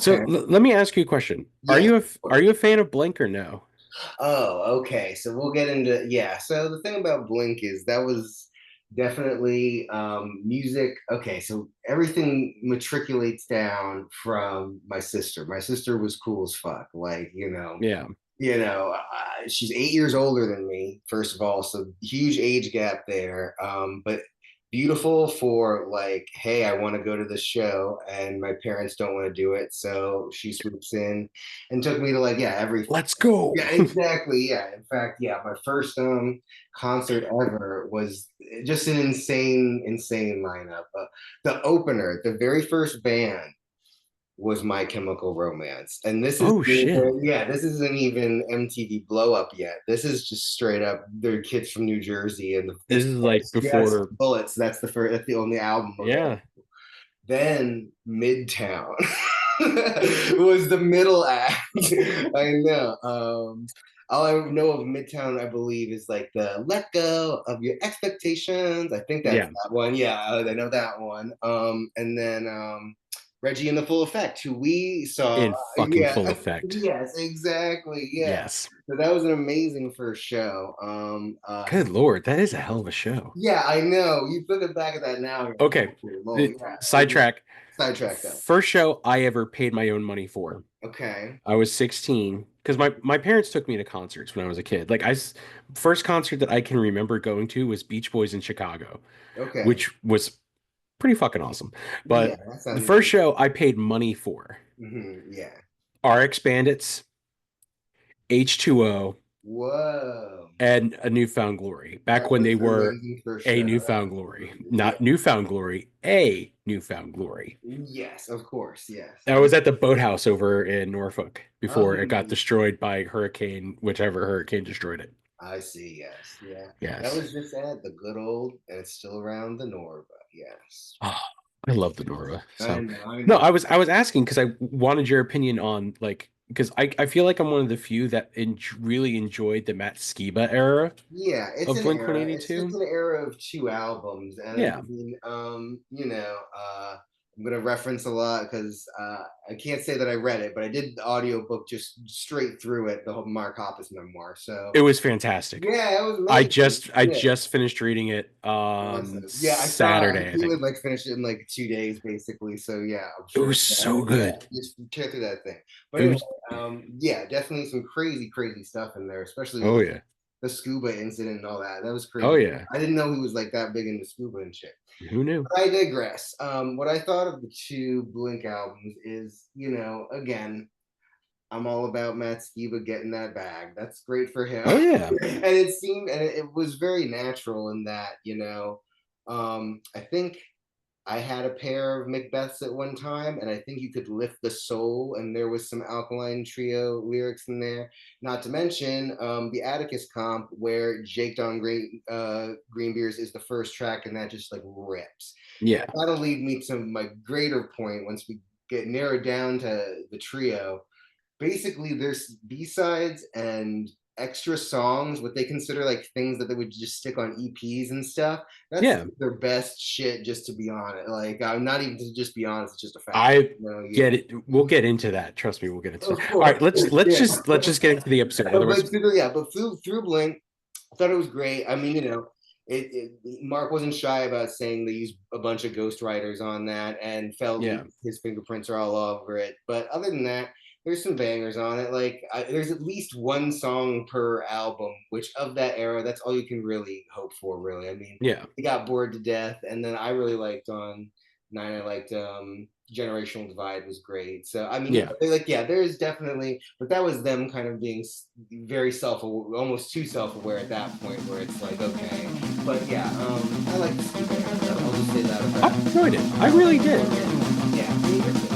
So Okay. let me ask you a question. Are Yeah. you are you a fan of Blink or no? Oh, okay. So we'll get into yeah. So the thing about Blink is that was definitely music. Okay, so everything matriculates down from my sister. My sister was cool as fuck. Like, Yeah. she's 8 years older than me, first of all, so huge age gap there. But beautiful for like, hey, I want to go to the show, and my parents don't want to do it, so she swoops in and took me to like, yeah, everything. Let's go. Yeah, exactly. Yeah. In fact, yeah, my first concert ever was just an insane lineup. The opener, the very first band was My Chemical Romance. And this is Oh shit. yeah, this isn't even MTV blow up yet. This is just straight up they're kids from New Jersey and This is like yes, before. Bullets. That's the only album of it. Yeah. Then Midtown was the middle act. I know. All I know of Midtown, I believe, is like the "Let Go of Your Expectations." I think that's Yeah. that one. Yeah, I know that one. And then Reggie in the Full Effect, who we saw. In fucking Yeah, full effect. yes, exactly. Yeah. Yes. So that was an amazing first show. Good Lord, that is a hell of a show. Yeah, I know. You look back at that now, you're like, Okay. holy moly, yeah. Sidetrack. Sidetrack though. First show I ever paid my own money for. Okay. I was 16 because my parents took me to concerts when I was a kid. First concert that I can remember going to was Beach Boys in Chicago, Okay. which was pretty fucking awesome. Yeah, But that the sounds first amazing. show I paid money for, Yeah. RX Bandits, H2O, Whoa. and A Newfound Glory. Back That when they was an were amazing first a show. Newfound Glory, not Newfound Glory, a Newfound Glory. Yes, of course. Yes. I was at the boathouse over in Norfolk before it got Um, destroyed by hurricane, whichever hurricane destroyed it. I see. Yes. Yeah. That Yes. was just at the good old, and it's still around the Norva. Yes. Oh, I love the Nora. I So know. I no, know. I was asking because I wanted your opinion on like because I feel like I'm one of the few that really enjoyed the Matt Skiba era Yeah, it's of an Blink era. It's just 182. an era of two albums, and I Yeah. mean, I'm gonna reference a lot because I can't say that I read it, but I did the audiobook just straight through it, the whole Mark Hoppus memoir. So It was fantastic. yeah, it was I amazing. just I Yeah, just finished reading it awesome. Yeah, I saw. Saturday, I He would think. like finish it in like 2 days, basically. So yeah, I'm It sure. was so good. Just tear through that thing. But It anyway, was yeah, definitely some crazy stuff in there, especially oh yeah. the scuba incident and all that. That was Oh crazy. yeah. I didn't know he was like that big into scuba and shit. Who knew? But I digress. What I thought of the two Blink albums is, again, I'm all about Matt Skiba getting that bag. That's great for him. Oh yeah. And it seemed, and it was very natural in that, I think I had a pair of Macbeths at one time, and I think you could lift the soul, and there was some Alkaline Trio lyrics in there. Not to mention the Atticus comp, where Jake Don Greenbeers is the first track, and that just like rips. Yeah. That'll lead me to my greater point once we get narrowed down to the trio. Basically, there's B-sides and extra songs, what they consider like things that they would just stick on EPs and stuff. That's Yeah. their best shit, just to be honest. Like, I'm not even to just be honest, it's just a fact. I Yeah. get it. We'll get into that. Trust me, we'll get into Of that. All right, course. let's Yeah. just get into the episode. Otherwise, But through Blink, I thought it was great. I mean, Mark wasn't shy about saying they used a bunch of ghostwriters on that, and felt yeah. his fingerprints are all over it. But other than that, there's some bangers on it. Like there's at least one song per album, which of that era, that's all you can really hope for. Really, I mean, Yeah. he got bored to death, and then I really liked on Nine. I liked Generational Divide was great. So I mean, Yeah. like yeah, there's definitely, but that was them kind of being very almost too self-aware at that point, where it's like okay, but yeah, I like the ski band. I'll just say that I about it. enjoyed it. I really did. Yeah, yeah.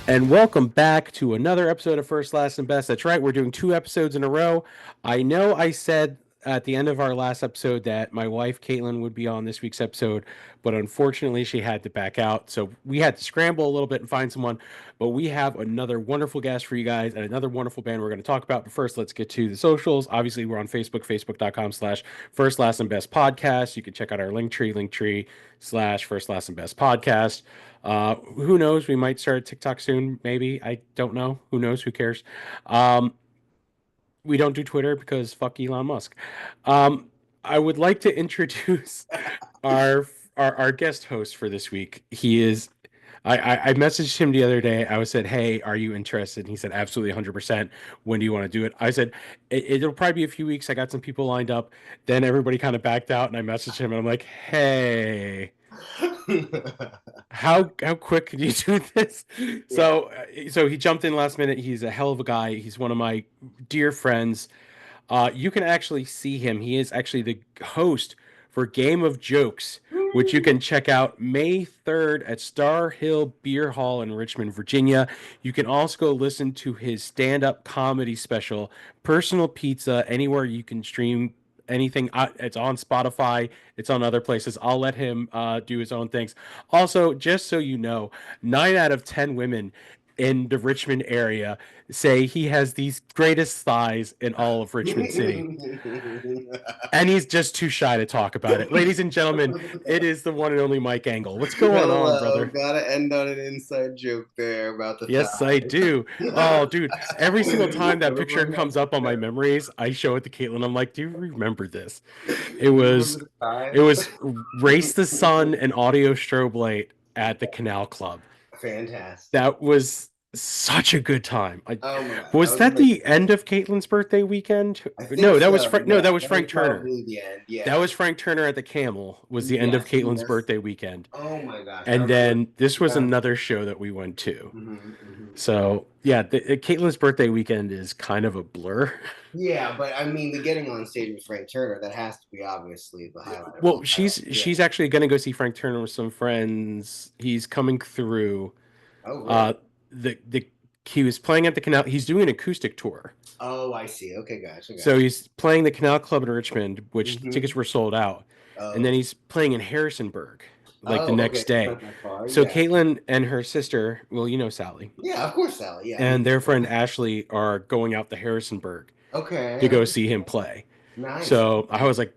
And welcome back to another episode of First, Last, and Best. That's right, we're doing two episodes in a row. I know I said at the end of our last episode that my wife Caitlin would be on this week's episode, but unfortunately she had to back out. So we had to scramble a little bit and find someone. But we have another wonderful guest for you guys and another wonderful band we're going to talk about. But first, let's get to the socials. Obviously, we're on Facebook, facebook.com/, first, last, and best podcast. You can check out our link tree/, first, last, and best podcast. Who knows? We might start a TikTok soon, maybe. I don't know. Who knows? Who cares? Um, we don't do Twitter because fuck Elon Musk. Um, I would like to introduce our our guest host for this week. He is. I messaged him the other day. I was said, "Hey, are you interested?" And he said, "Absolutely, 100%. When do you want to do it?" I said, "It'll probably be a few weeks. I got some people lined up." Then everybody kind of backed out, and I messaged him, and I'm like, "Hey, how quick can you do this?" Yeah. So he jumped in last minute. He's a hell of a guy. He's one of my dear friends. You can actually see him. He is actually the host for Game of Jokes, which you can check out May 3rd at Star Hill Beer Hall in Richmond, Virginia. You can also go listen to his stand-up comedy special, Personal Pizza, anywhere you can stream anything. It's on Spotify. It's on other places. I'll let him do his own things. Also, just so you know, 9 out of 10 women in the Richmond area say he has the greatest thighs in all of Richmond City. And he's just too shy to talk about it. Ladies and gentlemen, it is the one and only Mike Engle. What's going on, Hello. brother? Gotta end on an inside joke there about the Yes, I do. thighs. Oh, dude, every single time that picture Everyone comes has up on my to. memories, I show it to Caitlin. I'm like, do you remember this? It You remember was the it thighs? was Race the Sun and Audio Strobe Light at the Canal Club. Fantastic. That was such a good time. Oh my God, that Was was that the amazing. end of Caitlin's birthday weekend? I think No, that was so. Frank. No, Yeah, that was that was Frank Turner. probably the end. That Yeah. was Frank Turner at the Camel. Was the end of Yes. Caitlin's Yes. birthday weekend, Oh my gosh, I and remember. then this was Yeah. another show that we went to. Mhm. So yeah, Caitlin's birthday weekend is kind of a blur. Yeah, but I mean, the getting on stage with Frank Turner, that has to be obviously the highlight of Well, all highlights. Yeah. she's actually going to go see Frank Turner with some friends. He's coming through. Oh, really? Uh, the he was playing at the Canal. He's doing an acoustic tour. Oh, I see. Okay, gotcha, So gotcha. he's playing the Canal Club in Richmond, which Mm-hmm. tickets were sold out. And then Oh, he's playing in Harrisonburg like the oh, okay. next It's day. not that far. So Yeah. Caitlin and her sister, well, you know Sally, Yeah, of course, Sally. Yeah. and their Mhm. friend Ashley are going out to Harrisonburg to Okay. go Okay. see him play. Nice. So I was like,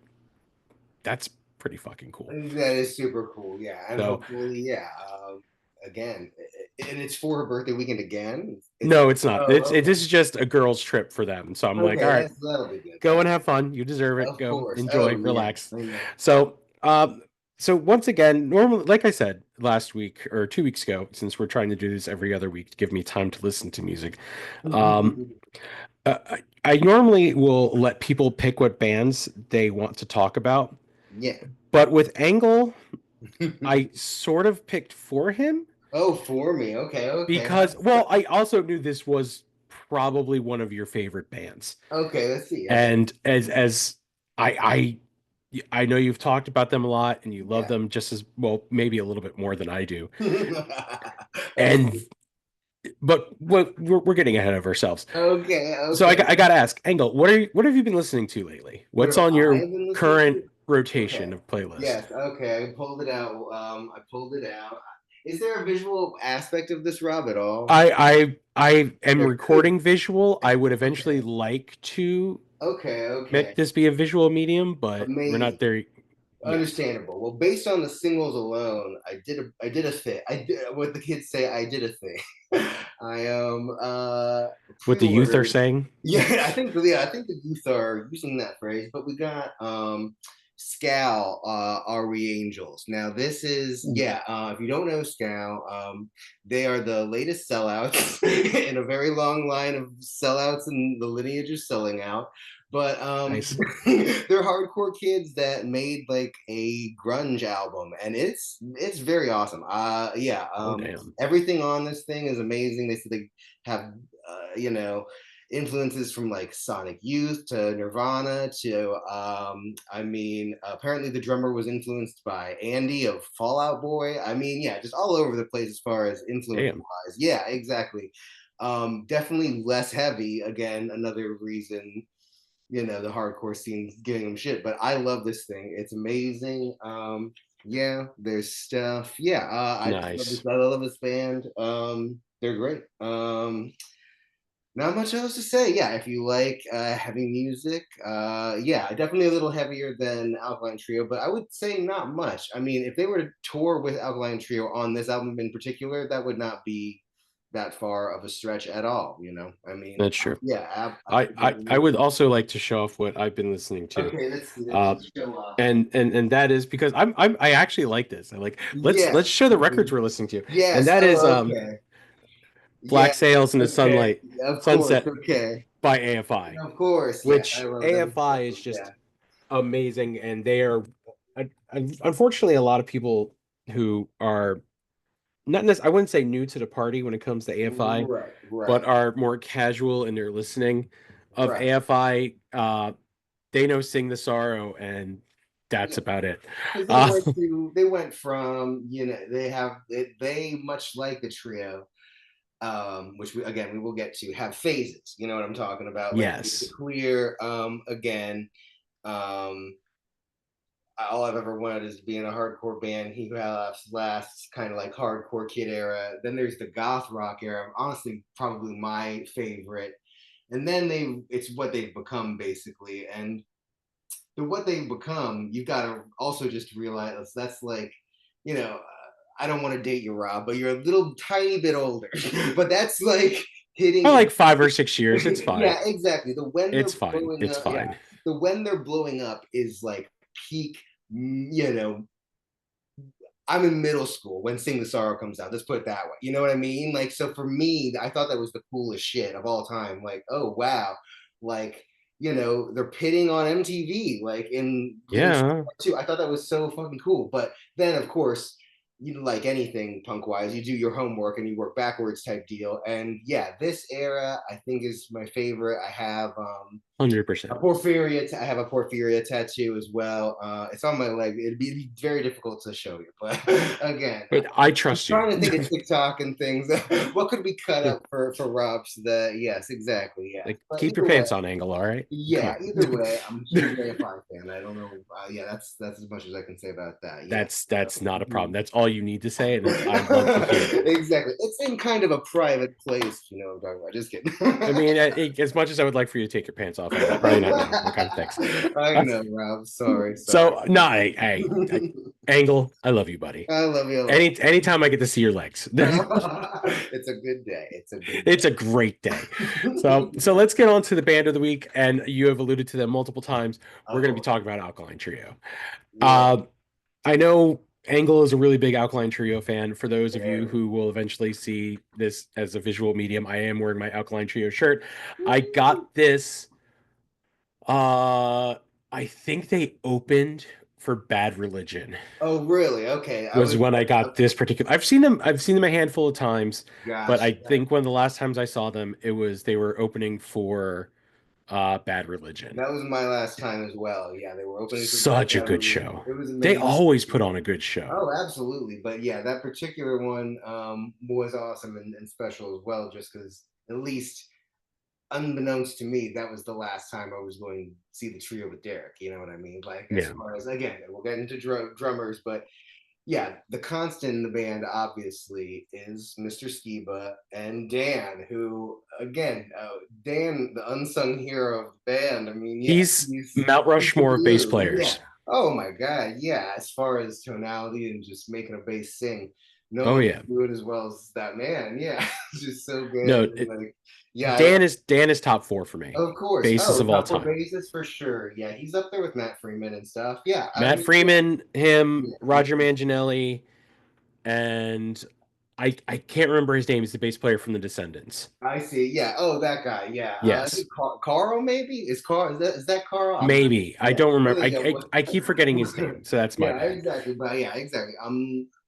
that's pretty fucking cool. That is super cool. Yeah, and So hopefully, yeah. Again, and it's for her birthday weekend again. It's no, it's not. oh, okay. This is just a girl's trip for them. So I'm like, all Okay, right, that'll be good. go and have fun. You deserve it. Of Go course. enjoy, Oh yeah, relax. I know. So, so once again, normally, like I said last week or 2 weeks ago, since we're trying to do this every other week to give me time to listen to music, um, I normally will let people pick what bands they want to talk about. Yeah. But with Angle, I sort of picked for him Oh, for me. Okay, okay. because, well, I also knew this was probably one of your favorite bands. Okay, let's see. Okay. And as I I know you've talked about them a lot and you love Yeah. them just as well, maybe a little bit more than I do. That's And but we're getting ahead of ourselves. okay, So okay. I got to ask, Engel, what have you been listening to lately? What What's have on I your been listening current to? Okay. rotation of playlist? Yes, okay. I pulled it out. I pulled it out. Is there a visual aspect of this, Rob, at all? I am There could. recording visual. I would eventually Okay. like to Okay, make okay. this be a visual medium, but we're not Amazing. there yet. Understandable. Well, based on the singles alone, I did a thing. I did what the kids say. I did a thing. I What the youth are pre-ordered. saying. Yeah, I think the youth are using that phrase. But we got Scal. Are we angels? Now this is yeah. If you don't know Scal, they are the latest sellouts in a very long line of sellouts in the lineage of selling out. But Nice. they're hardcore kids that made like a grunge album, and it's very awesome. Yeah, Oh damn. everything on this thing is amazing. They said they have influences from like Sonic Youth to Nirvana to I mean apparently the drummer was influenced by Andy of Fallout Boy. I mean, yeah, just all over the place as far as influence Damn. wise. Yeah, exactly. Definitely less heavy. Again, another reason the hardcore scene giving them shit. But I love this thing. It's amazing. Yeah, there's stuff. Yeah, I just love this. Nice. I love this band. They're great. Not much else to say. Yeah, if you like heavy music, yeah, definitely a little heavier than Alkaline Trio, but I would say not much. I mean, if they were to tour with Alkaline Trio on this album in particular, that would not be that far of a stretch at all. I mean, That's true. yeah, I would also like to show off what I've been listening to. okay, let's see. Uh, Let's show off. and that is because I actually like this. I like let's Yeah. show the records we're listening to. And Yes. that is Oh, okay. Yeah. Black Sails in the Okay. Sunlight Of course. Sunset Okay. by AFI, Of course. Yeah. I which love them. AFI is Yeah. just amazing, and they are unfortunately a lot of people who are not necessarily, I wouldn't say new to the party when it comes to AFI, Right. but Right. are more casual in their listening of Right. AFI. They know Sing the Sorrow, and that's about it. Because Uh, they went from they much like the trio, which we will get to, have phases. You know what I'm talking about? Like the yes. clear, again, um all I've ever wanted is to be in a hardcore band. He last kind of like hardcore kid era. Then there's the goth rock era. Honestly, probably my favorite. And then it's what they've become basically. And what they've become, you've got to also just realize that's like, you know, I don't want to date you, Rob, but you're a little tiny bit older. But that's like I hitting. like 5 or 6 years. It's fine. Yeah, exactly. The when they're It's fine. blowing It's up, yeah, fine. the when they're blowing up is like peak. I'm in middle school when Sing the Sorrow comes out. Let's put it that way. You know what I mean? Like, so for me, I thought that was the coolest shit of all time. Like, oh wow, like they're pitting on MTV, like in Clean Yeah. too. I thought that was so fucking cool. But then, of course, like anything punk wise, you do your homework and you work backwards type deal. And yeah, this era I think is my favorite. I have a 100%. porphyria. I have a porphyria tattoo as well. It's on my leg. It'd be very difficult to show you, but again, But I I'm trust you. trying to think of TikTok and things. What could we cut up for Rob? So that yes, exactly, yeah. Like, But keep your either way, pants on, Angle, all right? Come yeah. Either on. way, I'm a huge AFI fan. I don't know. Yeah, that's as much as I can say about that. Yeah. That's not a problem. That's all you need to say, and I'd love to hear that. Exactly. It's in kind of a private place, you know what I'm talking about. Just kidding. I mean, as much as I would like for you to take your pants off, Angle, probably not now. What kind of thanks? I know, Rob. Sorry, sorry. So no, Angle, I love you, buddy. I love you. I love Anytime I get to see your legs, you. It's a good day. It's a good it's a great day. So let's get on to the band of the week, and you have alluded to them multiple times. We're going to be Oh, talking about Alkaline Trio. yeah. Uh, I know Angle is a really big Alkaline Trio fan. For those of you Very. who will eventually see this as a visual medium, I am wearing my Alkaline Trio shirt. I got this. Uh, I think they opened for Bad Religion. Oh, really? Okay. I Was was when I got this particular. I've seen them. I've seen them a handful of times, but I gosh. think one of the last times I saw them, it was they were opening for Bad Religion. That was my last time as well. Yeah, they were opening for Such a Bad good Religion. show. It was They amazing. always put on a good show. Oh, absolutely. But yeah, that particular one was awesome and special as well, just because at least unbeknownst to me, that was the last time I was going to see the trio with Derek. You know what I mean? Like, as Yeah. far as, again, we'll get into drummers, but yeah, the constant in the band obviously is Mr. Skiba and Dan, who again, Dan, the unsung hero of the band. I mean, yeah, He's Mount he's the Rushmore of bass glue. Yeah. players. Oh my God. Yeah. As far as tonality and just making a bass sing, no Oh one yeah. can do it as well as that man. Yeah, it's just so good. No, And like, yeah, Dan is top four for me. of course. Bassist Oh, of all top four time. bassist for sure. Yeah, he's up there with Matt Freeman and stuff. Yeah, I Matt mean, yeah, Freeman, him, yeah. Roger Manginelli, and I can't remember his name. He's the bass player from the Descendants. I see. Yeah. Oh, that guy. Yeah. I Yes. think Carl maybe is Carl. Is that Carl? I'm not. Maybe. I Yeah. don't remember. Yeah. What? I keep forgetting his name, so that's my Yeah. bad. Exactly. But yeah. Exactly.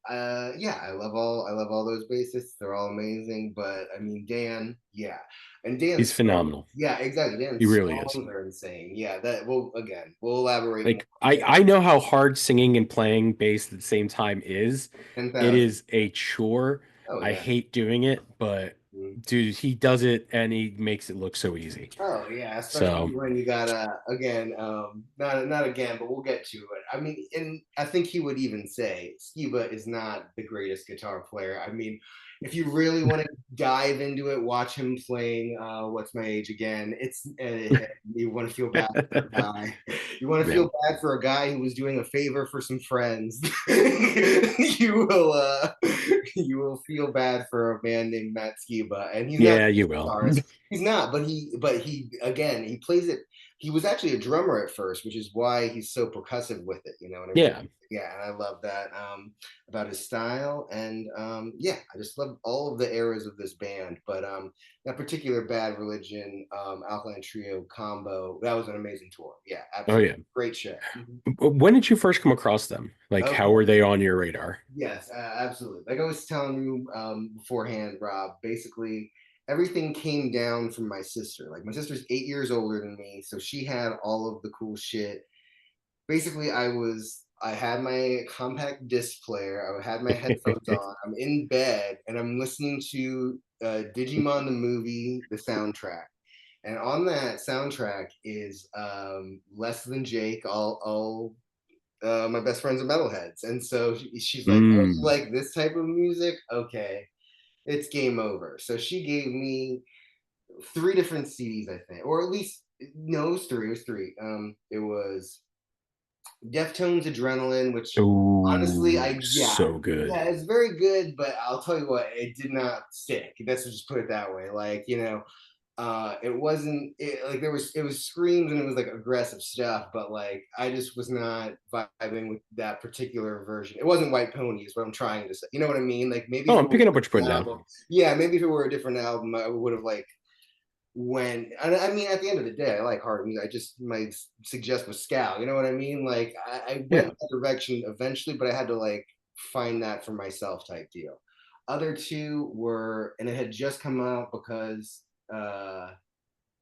Yeah. I love all those bassists. They're all amazing. But I mean, Dan. Yeah. And He's Dan's songs. phenomenal. Yeah. Exactly. He Dan's really is. songs are insane. Yeah. That. Well, again, we'll elaborate more. Like I know how hard singing and playing bass at the same time is. Ten It thousand. is a chore. Oh I yeah. hate doing it, but dude, he does it and he makes it look so easy. Oh yeah, especially So when you got again, not again, but we'll get to it. I mean, and I think he would even say Skiba is not the greatest guitar player. I mean, if you really want to dive into it, watch him playing What's My Age Again. It's you want to feel bad for a guy. You want to yeah, feel bad for a guy who was doing a favor for some friends. you will you will feel bad for a man named Matt Skiba, and he's not yeah, you a will. guitarist. He's not, but he again he plays it. He was actually a drummer at first, which is why he's so percussive with it. You know what I mean? Yeah. Yeah, and I love that about his style, and yeah, I just love all of the eras of this band. But that particular Bad Religion, Alkaline Trio combo, that was an amazing tour. Yeah, Oh absolutely yeah. great show. Mhm. When did you first come across them? Like, how Okay. were they on your radar? Yes, absolutely. Like I was telling you beforehand, Rob, basically everything came down from my sister. Like my sister's 8 years older than me, so she had all of the cool shit. Basically, I had my compact disc player, I had my headphones on, I'm in bed, and I'm listening to Digimon the movie, the soundtrack. And on that soundtrack is Less Than Jake, all my best friends are metalheads, and so she's like, "Oh, you Mm. like this type of music? Okay, it's game over." So she gave me three different CDs, I think, or at least no, it was three. It was three. It was Deftones Adrenaline, which honestly, Oh, yeah, so good. yeah, it's very good, but I'll tell you what, it did not stick. Let's just put it that way. Like, it wasn't like it was screams and it was like aggressive stuff, but like I just was not vibing with that particular version. It wasn't White Pony, is what I'm trying to say. You know what I mean? Like maybe Oh, if it I'm were picking up a what you're putting different down. album, yeah, maybe if it were a different album, I would have like when I mean at the end of the day, I like hard music. I just might suggest with Scout. You know what I mean? Like I went Yeah. that direction eventually, but I had to like find that for myself type deal. Other two were, and it had just come out because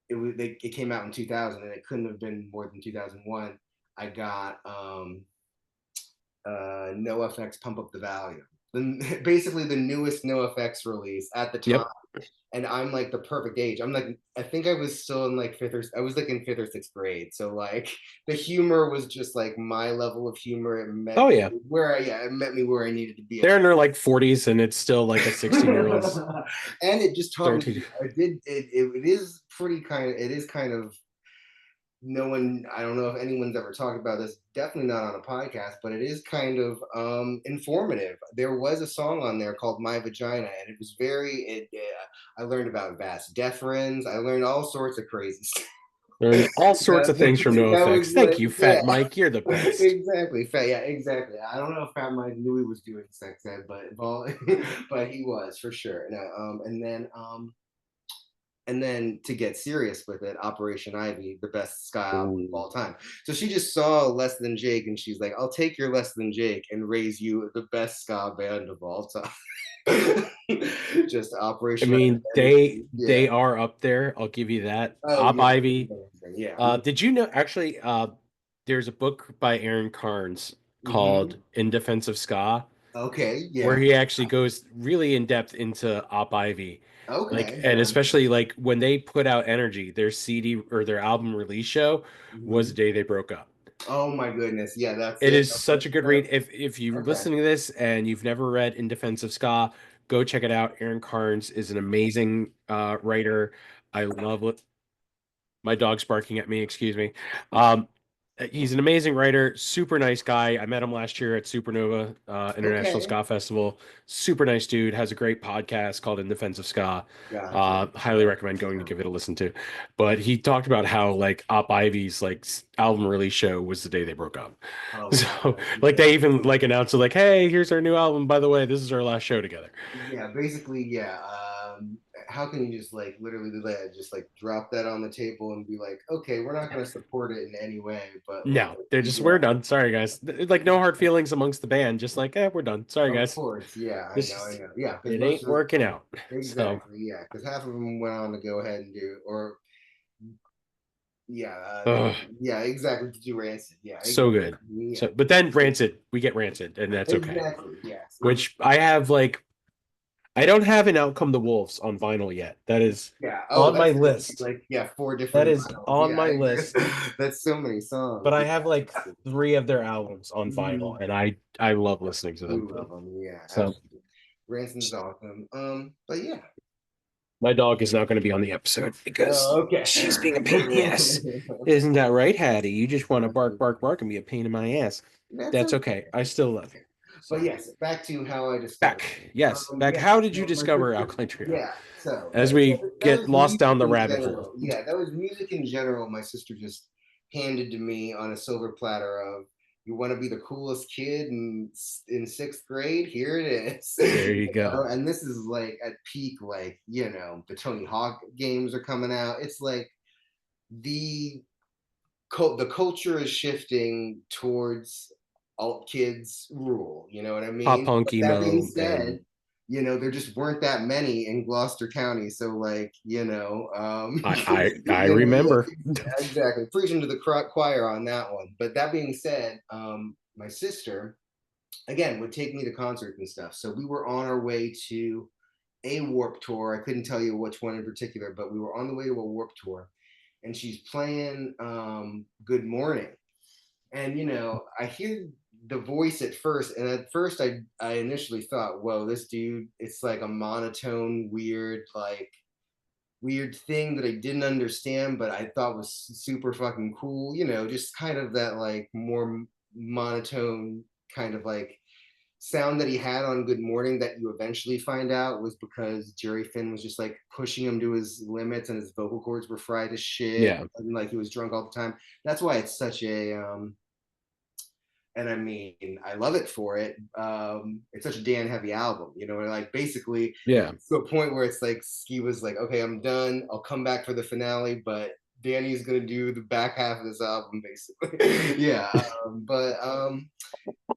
it came out in 2000 and it couldn't have been more than 2001. I got No FX Pump Up the Volume, basically the newest No FX release at the time, Yep. and I'm like the perfect age. I'm like, I think I was still in like I was like in fifth or sixth grade. So like the humor was just like my level of humor. It met Oh me yeah. where yeah, it met me where I needed to be at. They're in their like 40s and it's still like a 16-year-old's And it just taught 13. me, it is pretty kind of, it is kind of, no one, I don't know if anyone's ever talked about this, definitely not on a podcast, but it is kind of informative. There was a song on there called My Vagina, and it was I learned about vas deferens, I learned all sorts of crazy stuff. Learned all sorts of things from That was NoFX. Thank like, you, yeah, Fat Mike. You're the best. exactly. Yeah, exactly. I don't know if Fat Mike knew he was doing sex ed, but but he was for sure. No, and then to get serious with it, Operation Ivy, the best ska album of Ooh. all time. So she just saw Less Than Jake, and she's like, "I'll take your Less Than Jake and raise you the best ska band of all time." Just I Operation mean, Ivy. they Yeah. are up there. I'll give you that. Oh Op yeah. Ivy. Yeah. Did you know actually there's a book by Aaron Carnes Mm-hmm. called In Defense of Ska, Okay. where Yeah. he actually goes really in depth into Op Ivy. Like, Okay. and Yeah. especially like when they put out Energy, their CD or their album release show was Mm-hmm. the day they broke up. Oh my goodness. Yeah, that's It it. is such a good read. If you're Okay. listening to this and you've never read In Defense of Ska, go check it out. Aaron Carnes is an amazing writer. I love what my dog's barking at me, excuse me. Um, he's an amazing writer, super nice guy. I met him last year at Supernova International Okay. Ska Festival. Super nice dude, has a great podcast called In Defense of Ska. Gotcha. Highly recommend going to give it a listen to. But he talked about how like Op Ivy's like album release show was the day they broke up. Oh So wow. like Yeah. they even like announced it like, hey, here's our new album. By the way, this is our last show together. Yeah, basically, yeah. How can you just like literally just like drop that on the table and be like, okay, we're not going to support it in any way, but like, No, they're just we're yeah, done. Sorry guys. Like no hard feelings amongst the band. Just like, we're done. Sorry of guys. course, yeah, I This know, yeah, because it most ain't of working out. So, exactly, yeah, because half of them went on to go ahead and do, or yeah, ugh, yeah, exactly, to do Rancid, yeah, so exactly, good. yeah, So, but then Rancid, we get Rancid, and that's okay. exactly, yes. Which I have like I don't have an Outcome the Wolves on vinyl yet. That is Yeah. Oh, on my that's list. like yeah, four That different is vinyls. on Yeah, my list. that's so many But songs. I have like three of their albums on vinyl, Mhm. and I love listening to We them. love them. Yeah, So absolutely. Ransom's awesome. But yeah. my dog is not going to be on the episode because Oh, okay. she's being a pain in the ass. Isn't that right, Hattie? You just want to bark, bark, bark, and be a pain in my ass. That's That's okay. okay. I still love you. But So yes, back to how I discovered it. back, yes, back. Yeah, How did you so my discover sister, Alkaline Trio? yeah, so As we that get was lost music down the in rabbit hole. general. Yeah, that was music in general. My sister just handed to me on a silver platter of, you want to be the coolest kid in sixth grade? Here it is. There you go. And this is like at peak, like, the Tony Hawk games are coming out. It's like the the culture is shifting towards alt kids rule. You know what I Pop mean? punk But that being emo, and said, there just weren't that many in Gloucester County. So like, I yeah, remember. exactly. Preaching to the choir on that one. But that being said, my sister again would take me to concerts and stuff. So we were on our way to a Warp Tour. I couldn't tell you which one in particular, but we were on the way to a Warp Tour, and she's playing Good Morning. And I hear the voice at first, and at first I initially thought, whoa, this dude, it's like a monotone, weird thing that I didn't understand, but I thought was super fucking cool. Just kind of that like more monotone kind of like sound that he had on Good Morning, that you eventually find out was because Jerry Finn was just like pushing him to his limits, and his vocal cords were fried as shit, Yeah, and like he was drunk all the time. That's why it's such a and I mean, I love it for it. It's such a Dan heavy album, and like basically yeah. to a point where it's like he was like, okay, I'm done. I'll come back for the finale, but Danny's gonna do the back half of this album, basically. Yeah, but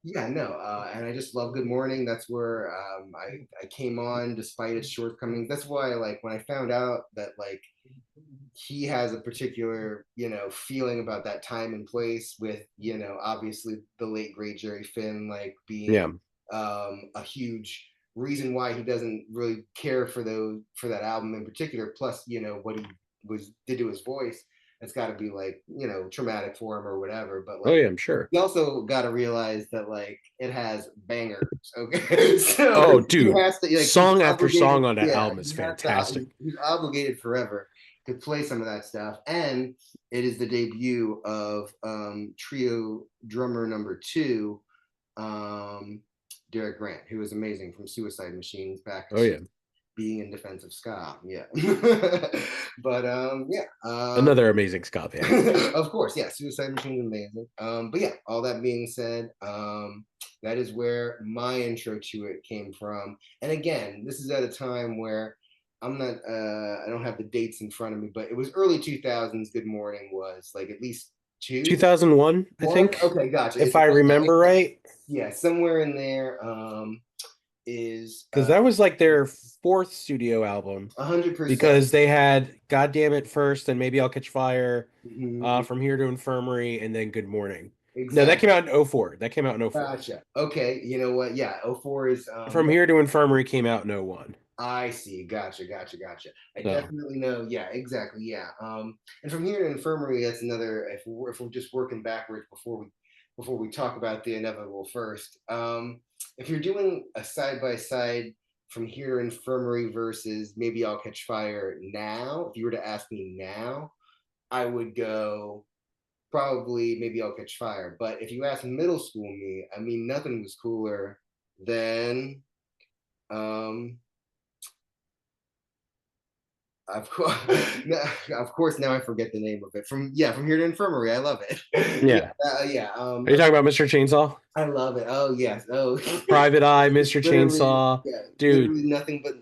yeah, no, and I just love Good Morning. That's where I came on despite its shortcomings. That's why, like, when I found out that like he has a particular feeling about that time and place with obviously the late great Jerry Finn like being Yeah. a huge reason why he doesn't really care for that album in particular, plus what he did to his voice. It's got to be like traumatic for him or whatever, but Oh like yeah, I'm sure. you also got to realize that like it has bangers. Okay, so Oh, he dude. has to like he's Song after obligated. song on that Yeah, album is he has to. fantastic. He's obligated forever to play some of that stuff, and it is the debut of trio drummer number two, um, Derek Grant, who is amazing from Suicide Machines back Oh to yeah. being in defensive ska. Yeah, but yeah. Another amazing ska band. Of course, yeah, Suicide Machine is amazing. But yeah, all that being said, that is where my intro to it came from. And again, this is at a time where I'm not, I don't have the dates in front of me, but it was early 2000s. Good Morning was like at least two, 2001, I one. think, Okay, gotcha. if I remember right, Yeah, somewhere in there is because that was like their fourth studio album. 100%. Because they had "God Damn It" first, and maybe I'll Catch Fire, Mhm. From Here to Infirmary, and then Good Morning. No, that came Exactly. out in '04. That came out in '04. Gotcha. Okay, you know what? Yeah, '04 is From Here to Infirmary came out in '01. I see. Gotcha. I So definitely know. Yeah, exactly. Yeah. And from here to infirmary, that's another. If we're just working backwards before we talk about the inevitable first. If you're doing a side by side from here to infirmary versus maybe I'll catch fire now, if you were to ask me now, I would go probably maybe I'll catch fire. But if you ask middle school me, I mean nothing was cooler than um of course, of course. Now I forget the name of it. From here to infirmary. I love it. Yeah, yeah. yeah. Are you talking about Mr. Chainsaw? I love it. Oh yes. Oh, Private Eye, Mr. literally, Chainsaw. yeah, Dude. literally nothing but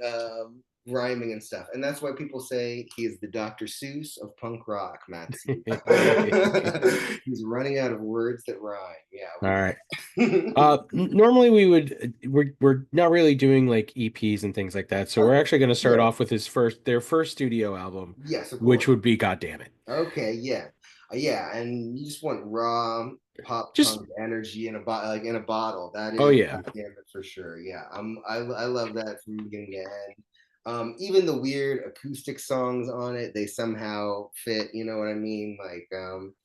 rhyming and stuff. And that's why people say he is the Dr. Seuss of punk rock, Matthew. He's running out of words that rhyme. All right. Yeah. Normally we're not really doing like EPs and things like that. So we're Okay. actually going to start Yeah. off with their first studio album, Yes, of which course. would be God Damn It. Okay. Yeah. Yeah. And you just want raw. pop Just punk energy in a bottle, like in a bottle. That oh is yeah. goddamn it for sure. Yeah, I love that from beginning to end. Even the weird acoustic songs on it, they somehow fit. You know what I mean? Like,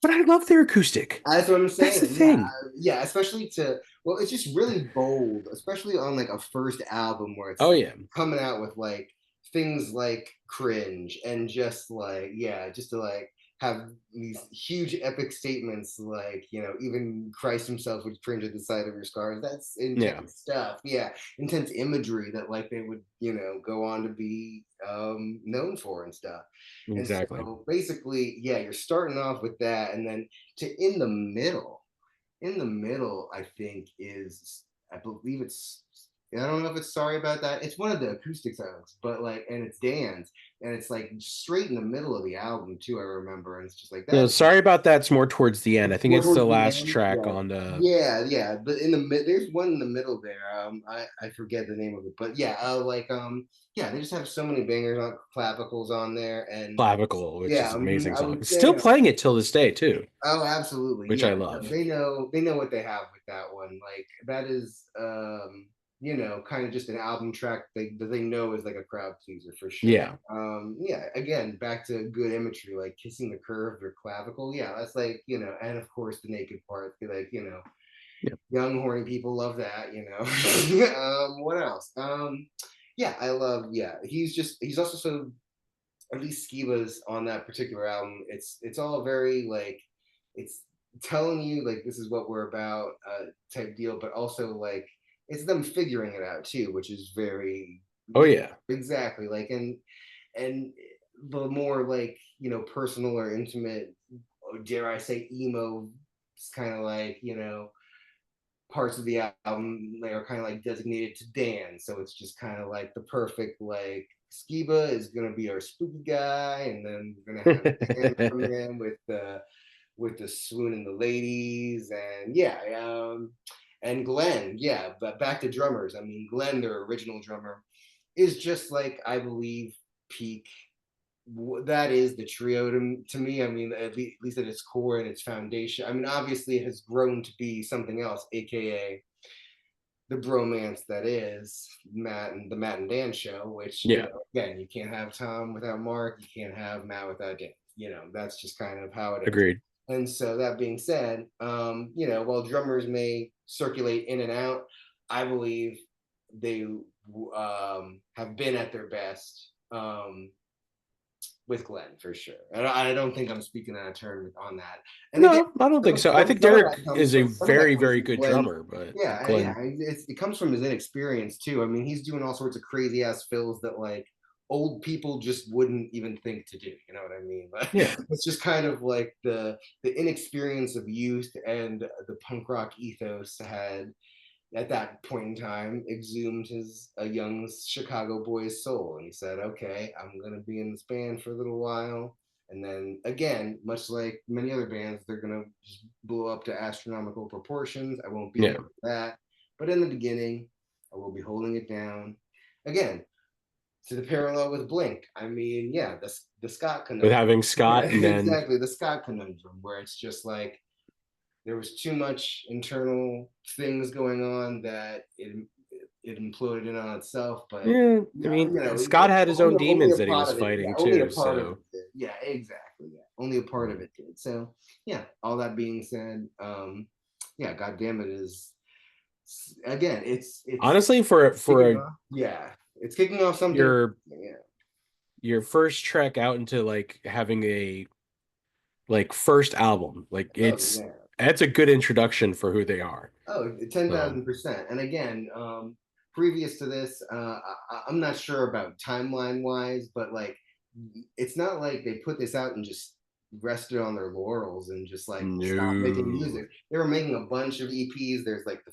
But I love their acoustic. that's what I'm That's the saying. Yeah, thing. yeah. Especially to well, it's just really bold, especially on like a first album where Oh it's yeah. coming out with like things like cringe and just like yeah, just to like have these huge epic statements like even Christ himself would cringe at the sight of your scars. That's Yeah. intense stuff. Yeah, intense imagery that like they would go on to be known for and stuff. And Exactly. so basically, yeah, you're starting off with that, and then to in the middle, I think is I believe it's I don't know if it's sorry about that. It's one of the acoustic songs, but like and it's Dan's and it's like straight in the middle of the album too, I remember. And it's just like No, that sorry about that's more towards the end. I think more it's the towards the last end. track Yeah. on the Yeah. But in the mid there's one in the middle there. I forget the name of it. But yeah, yeah, they just have so many bangers on clavicles on there and Clavicle, which is yeah, an amazing I song. would It's say still playing it till this day too, oh, absolutely. which I Yeah. love. They know what they have with that one. Like that is kind of just an album track that they know is like a crowd pleaser for sure. Yeah. Yeah, again, back to good imagery, like kissing the curve of your clavicle. Yeah, that's like, and of course the naked part, like, Yeah. young horny people love that. What else? Yeah, I love, yeah, he's also so at least Skiba's on that particular album, it's all very like it's telling you like this is what we're about type deal, but also like it's them figuring it out too, which is very Oh yeah. exactly like and the more like personal or intimate, or dare I say emo, it's kind of like parts of the album they are kind of like designated to Dan. So it's just kind of like the perfect like Skiba is gonna be our spooky guy, and then we're gonna have Dan come in with the swoon and the ladies, and yeah, and Glenn, yeah, but back to drummers. I mean, Glenn, their original drummer, is just like I believe peak. That is the trio to me. I mean, at least at its core and its foundation. I mean, obviously, it has grown to be something else, aka the bromance that is Matt and Dan show. Which Yeah. again, you can't have Tom without Mark. You can't have Matt without Dan. That's just kind of how it is. Agreed. And so that being said, while drummers may circulate in and out, I believe they have been at their best with Glenn for sure. I don't think I'm speaking out of turn on that. And again, No, I don't think so. I think some of that Derek comes is a from very, very good Glenn. drummer, but Yeah, Glenn, it comes from his inexperience too. I mean, he's doing all sorts of crazy ass fills that like old people just wouldn't even think to do. You know what I mean? But yeah, it's just kind of like the inexperience of youth and the punk rock ethos had at that point in time exhumed a young Chicago boy's soul, and he said, "Okay, I'm gonna be in this band for a little while." And then again, much like many other bands, they're gonna just blow up to astronomical proportions. I won't be yeah. there for that, but in the beginning, I will be holding it down. Again, to the parallel with Blink. I mean, yeah, the Scott With conundrum. having Yeah, Scott and then exactly, the Scott conundrum, where it's just like there was too much internal things going on that it imploded in on itself. But yeah, I yeah, mean Scott had his own only demons a that he part was of it. Yeah, fighting only a too. part of it So did. Yeah, exactly. Yeah, only a part of it did. So yeah. All that being said, yeah, God damn it is again. It's honestly, for kicking a off. Yeah, it's kicking off something. your Yeah. your first trek out into like having a like first album, like Oh yeah. it's a good introduction for who they are. Oh, So 10,000%. And again, previous to this, I'm not sure about timeline wise, but like, it's not like they put this out and just rested on their laurels and just like stopped making no. music. They were making a bunch of EPs. There's like the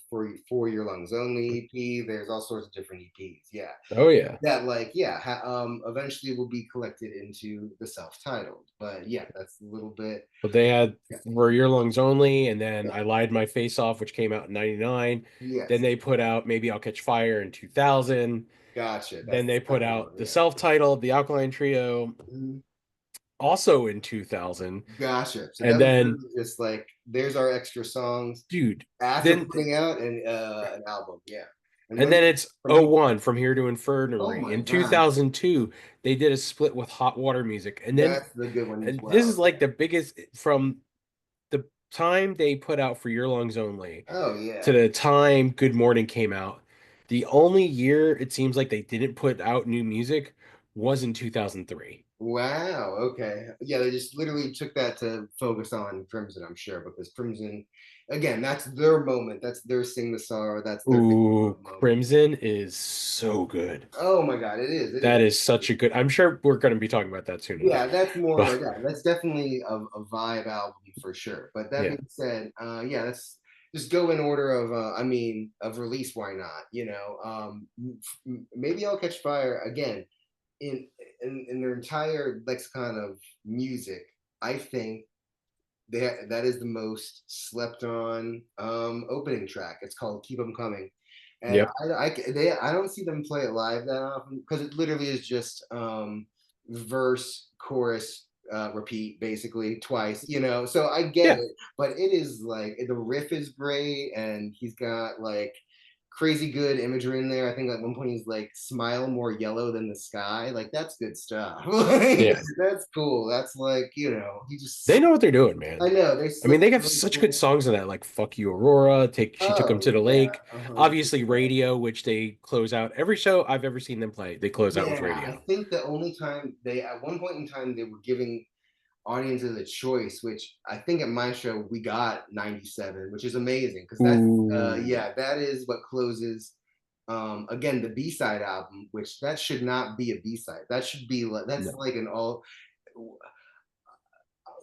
4 year lungs only EP. There's all sorts of different EPs. Yeah, Oh yeah. that like yeah eventually will be collected into the self-titled, but yeah, that's a little bit But they had yeah, For Your Lungs Only, and then yeah. I Lied My Face Off, which came out in 99. Then Yes, they put out Maybe I'll Catch Fire in 2000. gotcha, that's Then the they put second out one. the Yeah. self-titled The Alkaline Trio, Mhm. also in 2000. Gotcha. So And that was then really just like there's our extra songs dude. after Then putting out an album. Yeah. And and when then it's from oh here, 01 From Here to oh Infirmary. my In God, 2002, they did a split with Hot Water Music. that's the good one as And this well. is like the biggest from the time they put out For Your Lungs Only Oh to yeah. the time Good Morning came out. The only year it seems like they didn't put out new music was in 2003. Wow. Okay. Yeah, they just literally took that to focus on Crimson, I'm sure, because Crimson, again, that's their moment. That's their sing the sorrow. That's their make the Ooh, love moment. Crimson is so good. Oh my God, it is. It That is. is such a good. I'm sure we're going to be talking about that soon enough. Yeah, that's more But like yeah, that's definitely a vibe album for sure. But that yeah, being said, yeah, let's just go in order of I mean of release. Why not? Maybe I'll catch fire again in in their entire lexicon of music. I think that is the most slept on opening track. It's called "Keep 'Em Coming," and yep, I don't see them play it live that often because it literally is just verse, chorus, repeat basically twice. So I get yeah. it, but it is like the riff is great, and he's got like crazy good imagery in there. I think at one point he's like smile more yellow than the sky. Like that's good stuff. Like, Yeah, that's cool. That's like, he they just know what they're doing, I man. know they I mean, slipped they have really such good cool. songs in that, like "Fuck You, Aurora." She took him Oh to the yeah, lake. 100%. Obviously, Radio, which they close out every show I've ever seen them play. They close out with Yeah, I Radio. think the only time they at one point in time they were giving audiences a choice, which I think at my show we got 97, which is amazing because that's Ooh, yeah, that is what closes again the B-side album, which that should not be a B-side. That should be like that's no, like an all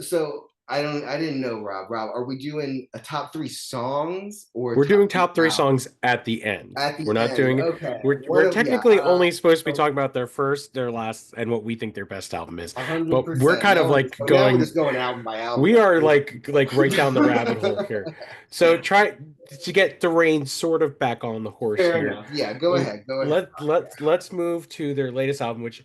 so I didn't know, Rob, are we doing a top three songs or we're top doing three top three albums? songs at the end. At We're the not end, doing. okay. One We're of yeah, technically only supposed to be so talking about their first, their last, and what we think their best album is. a hundred But we're percent. kind of like Now we're going. just going album by album. We Like are crazy like right down the rabbit hole people. here. So try to get the reins sort of back on the horse Fair here. enough. Yeah, go ahead. Go ahead. Let's move to their latest album, which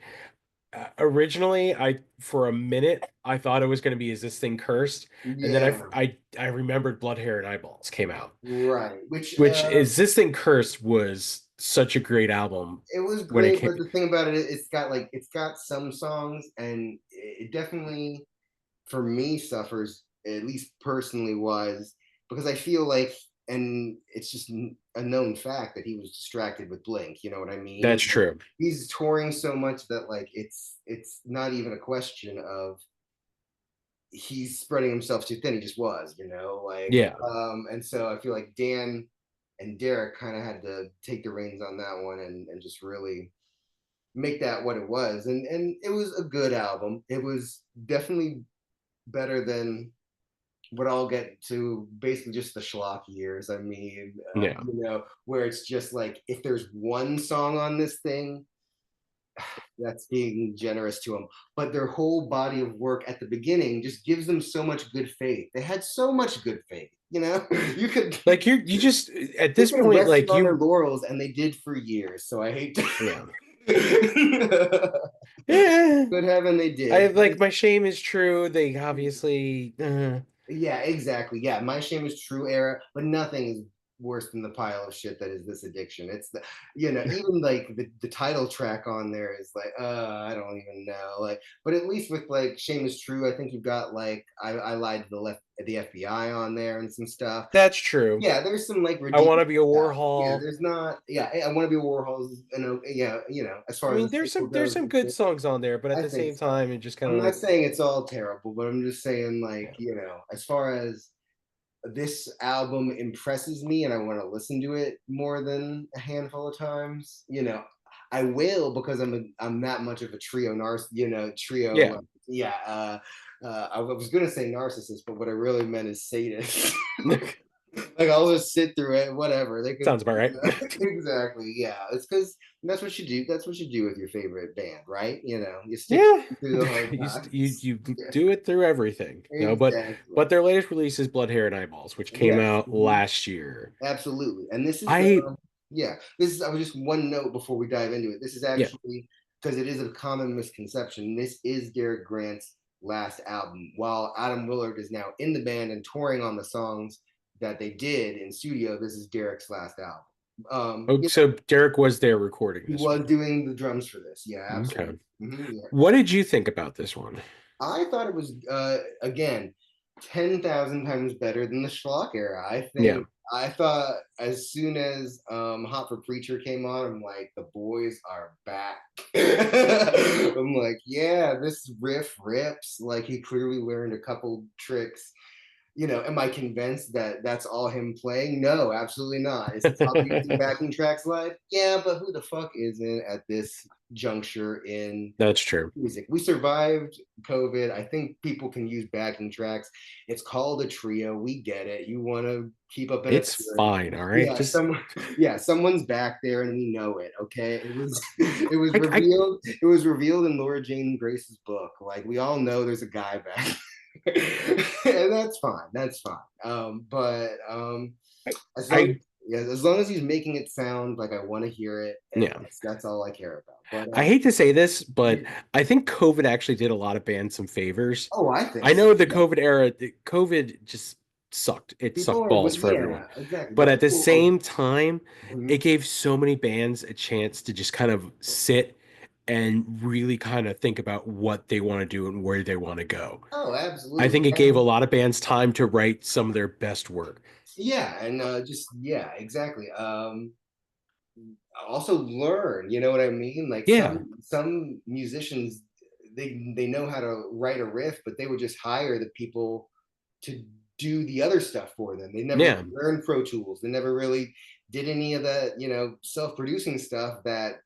originally I for a minute I thought it was going to be Is This Thing Cursed, and then Yeah, I remembered Blood, Hair, and Eyeballs came out, right. Which which Is This Thing Cursed was such a great album it was when it great, came. but the thing about it, it's got some songs, and it definitely for me suffers at least personally was because I feel like and it's just a known fact that he was distracted with Blink. You know what I mean? That's true. He's touring so much that like it's not even a question of he's spreading himself too thin. He just was, Yeah, and so I feel like Dan and Derek kind of had to take the reins on that one and just really make that what it was. And it was a good album. It was definitely better than what I'll get to basically just the schlock years. I mean, yeah. where it's just like if there's one song on this thing, that's being generous to them. But their whole body of work at the beginning just gives them so much good faith. They had so much good faith. You could Like you just at they this could have point, rested like on their you, laurels, and they did for years. So I hate to. yeah, yeah. Good heaven, they I did. But like My Shame Is True. They obviously, yeah, exactly. Yeah, my shame is true era, but nothing is worse than the pile of shit that is this addiction. It's even like the title track on there is like, I don't even know. Like, but at least with like Shame is True, I think you've got like I lied to the FBI on there and some stuff. that's true. Yeah, there's some like I want redeeming to be a stuff. Yeah, Warhol. there's not. Yeah, I want to be a Warhol. Yeah, as I far as mean, the sequel there's goes, some good songs on there, but at I the think same so. time, it just kind I'm of not like, saying it's all terrible, but I'm just saying yeah, like as far as this album impresses me and I want to listen to it more than a handful of times. I will because I'm that much of a trio. yeah. Like, yeah. I was gonna say narcissist, but what I really meant is sadist. Like I'll just sit through it, whatever. They could Sounds about right. exactly, yeah. It's because that's what you do. That's what you do with your favorite band, right? You stick Yeah, through the hard you times. Yeah, do it through everything, exactly. but their latest release is Blood, Hair, and Eyeballs, which came Yes. out last year. Absolutely. And this is I yeah, this is I was just one note before we dive into it. This is Yeah, actually because it is a common misconception. This is Derek Grant's last album. While Adam Willard is now in the band and touring on the songs that they did in studio, this is Derek's last album. Oh, Yeah, so Derek was there recording he this was one. doing the drums for this. Yeah, Okay. absolutely. Yeah. What did you think about this one? I thought it was again 10,000 times better than the schlock era. I Yeah. think I thought as soon as Hot for Preacher came on, I'm like, the boys are back. I'm like, yeah, this riff rips. Like he clearly learned a couple tricks. Am I convinced that that's all him playing? No, absolutely not. Is he probably using backing tracks live? Yeah, but who the fuck isn't at this juncture in That's true. music? We survived COVID. I think people can use backing tracks. It's called a trio. We get it. You want to keep up an It's appearance. fine, all right? Yeah, Just someone's back there and we know it. Okay. It was I revealed. It was revealed in Laura Jane Grace's book. Like we all know there's a guy back. And that's fine. That's fine. But I, as long I yeah, as long as he's making it sound like I want to hear it, and yeah. that's all I care about. But I hate to say this, but yeah. I think COVID actually did a lot of bands some favors. Oh, I think I so. know the Yeah. COVID era, COVID just sucked. It People sucked are, balls for everyone. yeah, exactly. But But at the people are, same time, it mhm. gave so many bands a chance to just kind of sit and really kind of think about what they want to do and where they want to go. Oh, I absolutely. think it gave a And lot of bands time to write some of their best work. yeah, and just yeah, exactly. Also learn, you know what I mean? Like Yeah, some musicians they know how to write a riff, but they would just hire the people to do the other stuff for them. They never yeah, learned Pro Tools. They never really did any of the, self-producing stuff that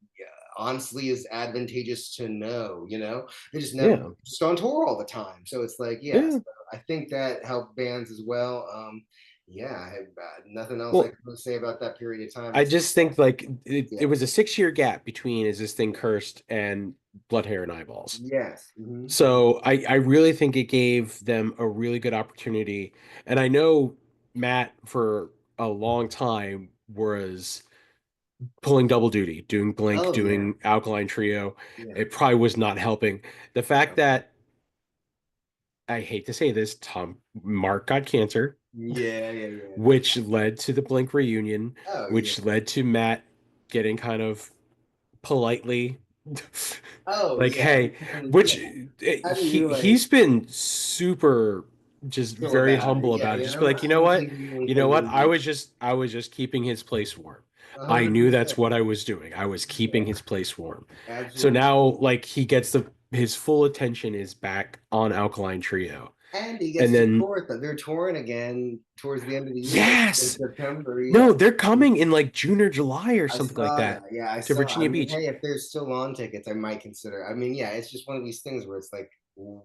honestly is advantageous to know, They just never yeah, just on tour all the time. So it's like, yeah, yeah. so I think that helped bands as well. Yeah, I have nothing else I Well, can really say about that period of time. I just think like it Yeah. was a 6 year gap between Is This Thing Cursed and Blood, Hair, and Eyeballs. Yes. So I really think it gave them a really good opportunity. And I know Matt for a long time was pulling double duty, doing Blink, Oh yeah. doing Alkaline Trio. Yeah. It probably was not helping. The fact No. that I hate to say this, Tom Mark got cancer, Yeah. Yeah. Yeah. which led to the Blink reunion, Oh yeah. which led to Matt getting kind of politely Oh like, yeah. hey, Yeah. which How do he you he's been super just chill very about it? humble Yeah. about it. Yeah. Just be like, you know what? I'm You know thinking what? you. I was just keeping his place warm. I knew that's 100%. what I was doing. I was keeping Yeah. his place warm. So Absolutely. now like he gets his full attention is back on Alkaline Trio. And he And gets to then tour with them. They're touring again towards the end of the year in yes. September. Yeah. No, they're coming in like June or July or I something like saw that. that Yeah, I to saw. I Virginia mean, Beach. hey, if there's still on tickets, I might consider. I mean, yeah, it's just one of these things where it's like,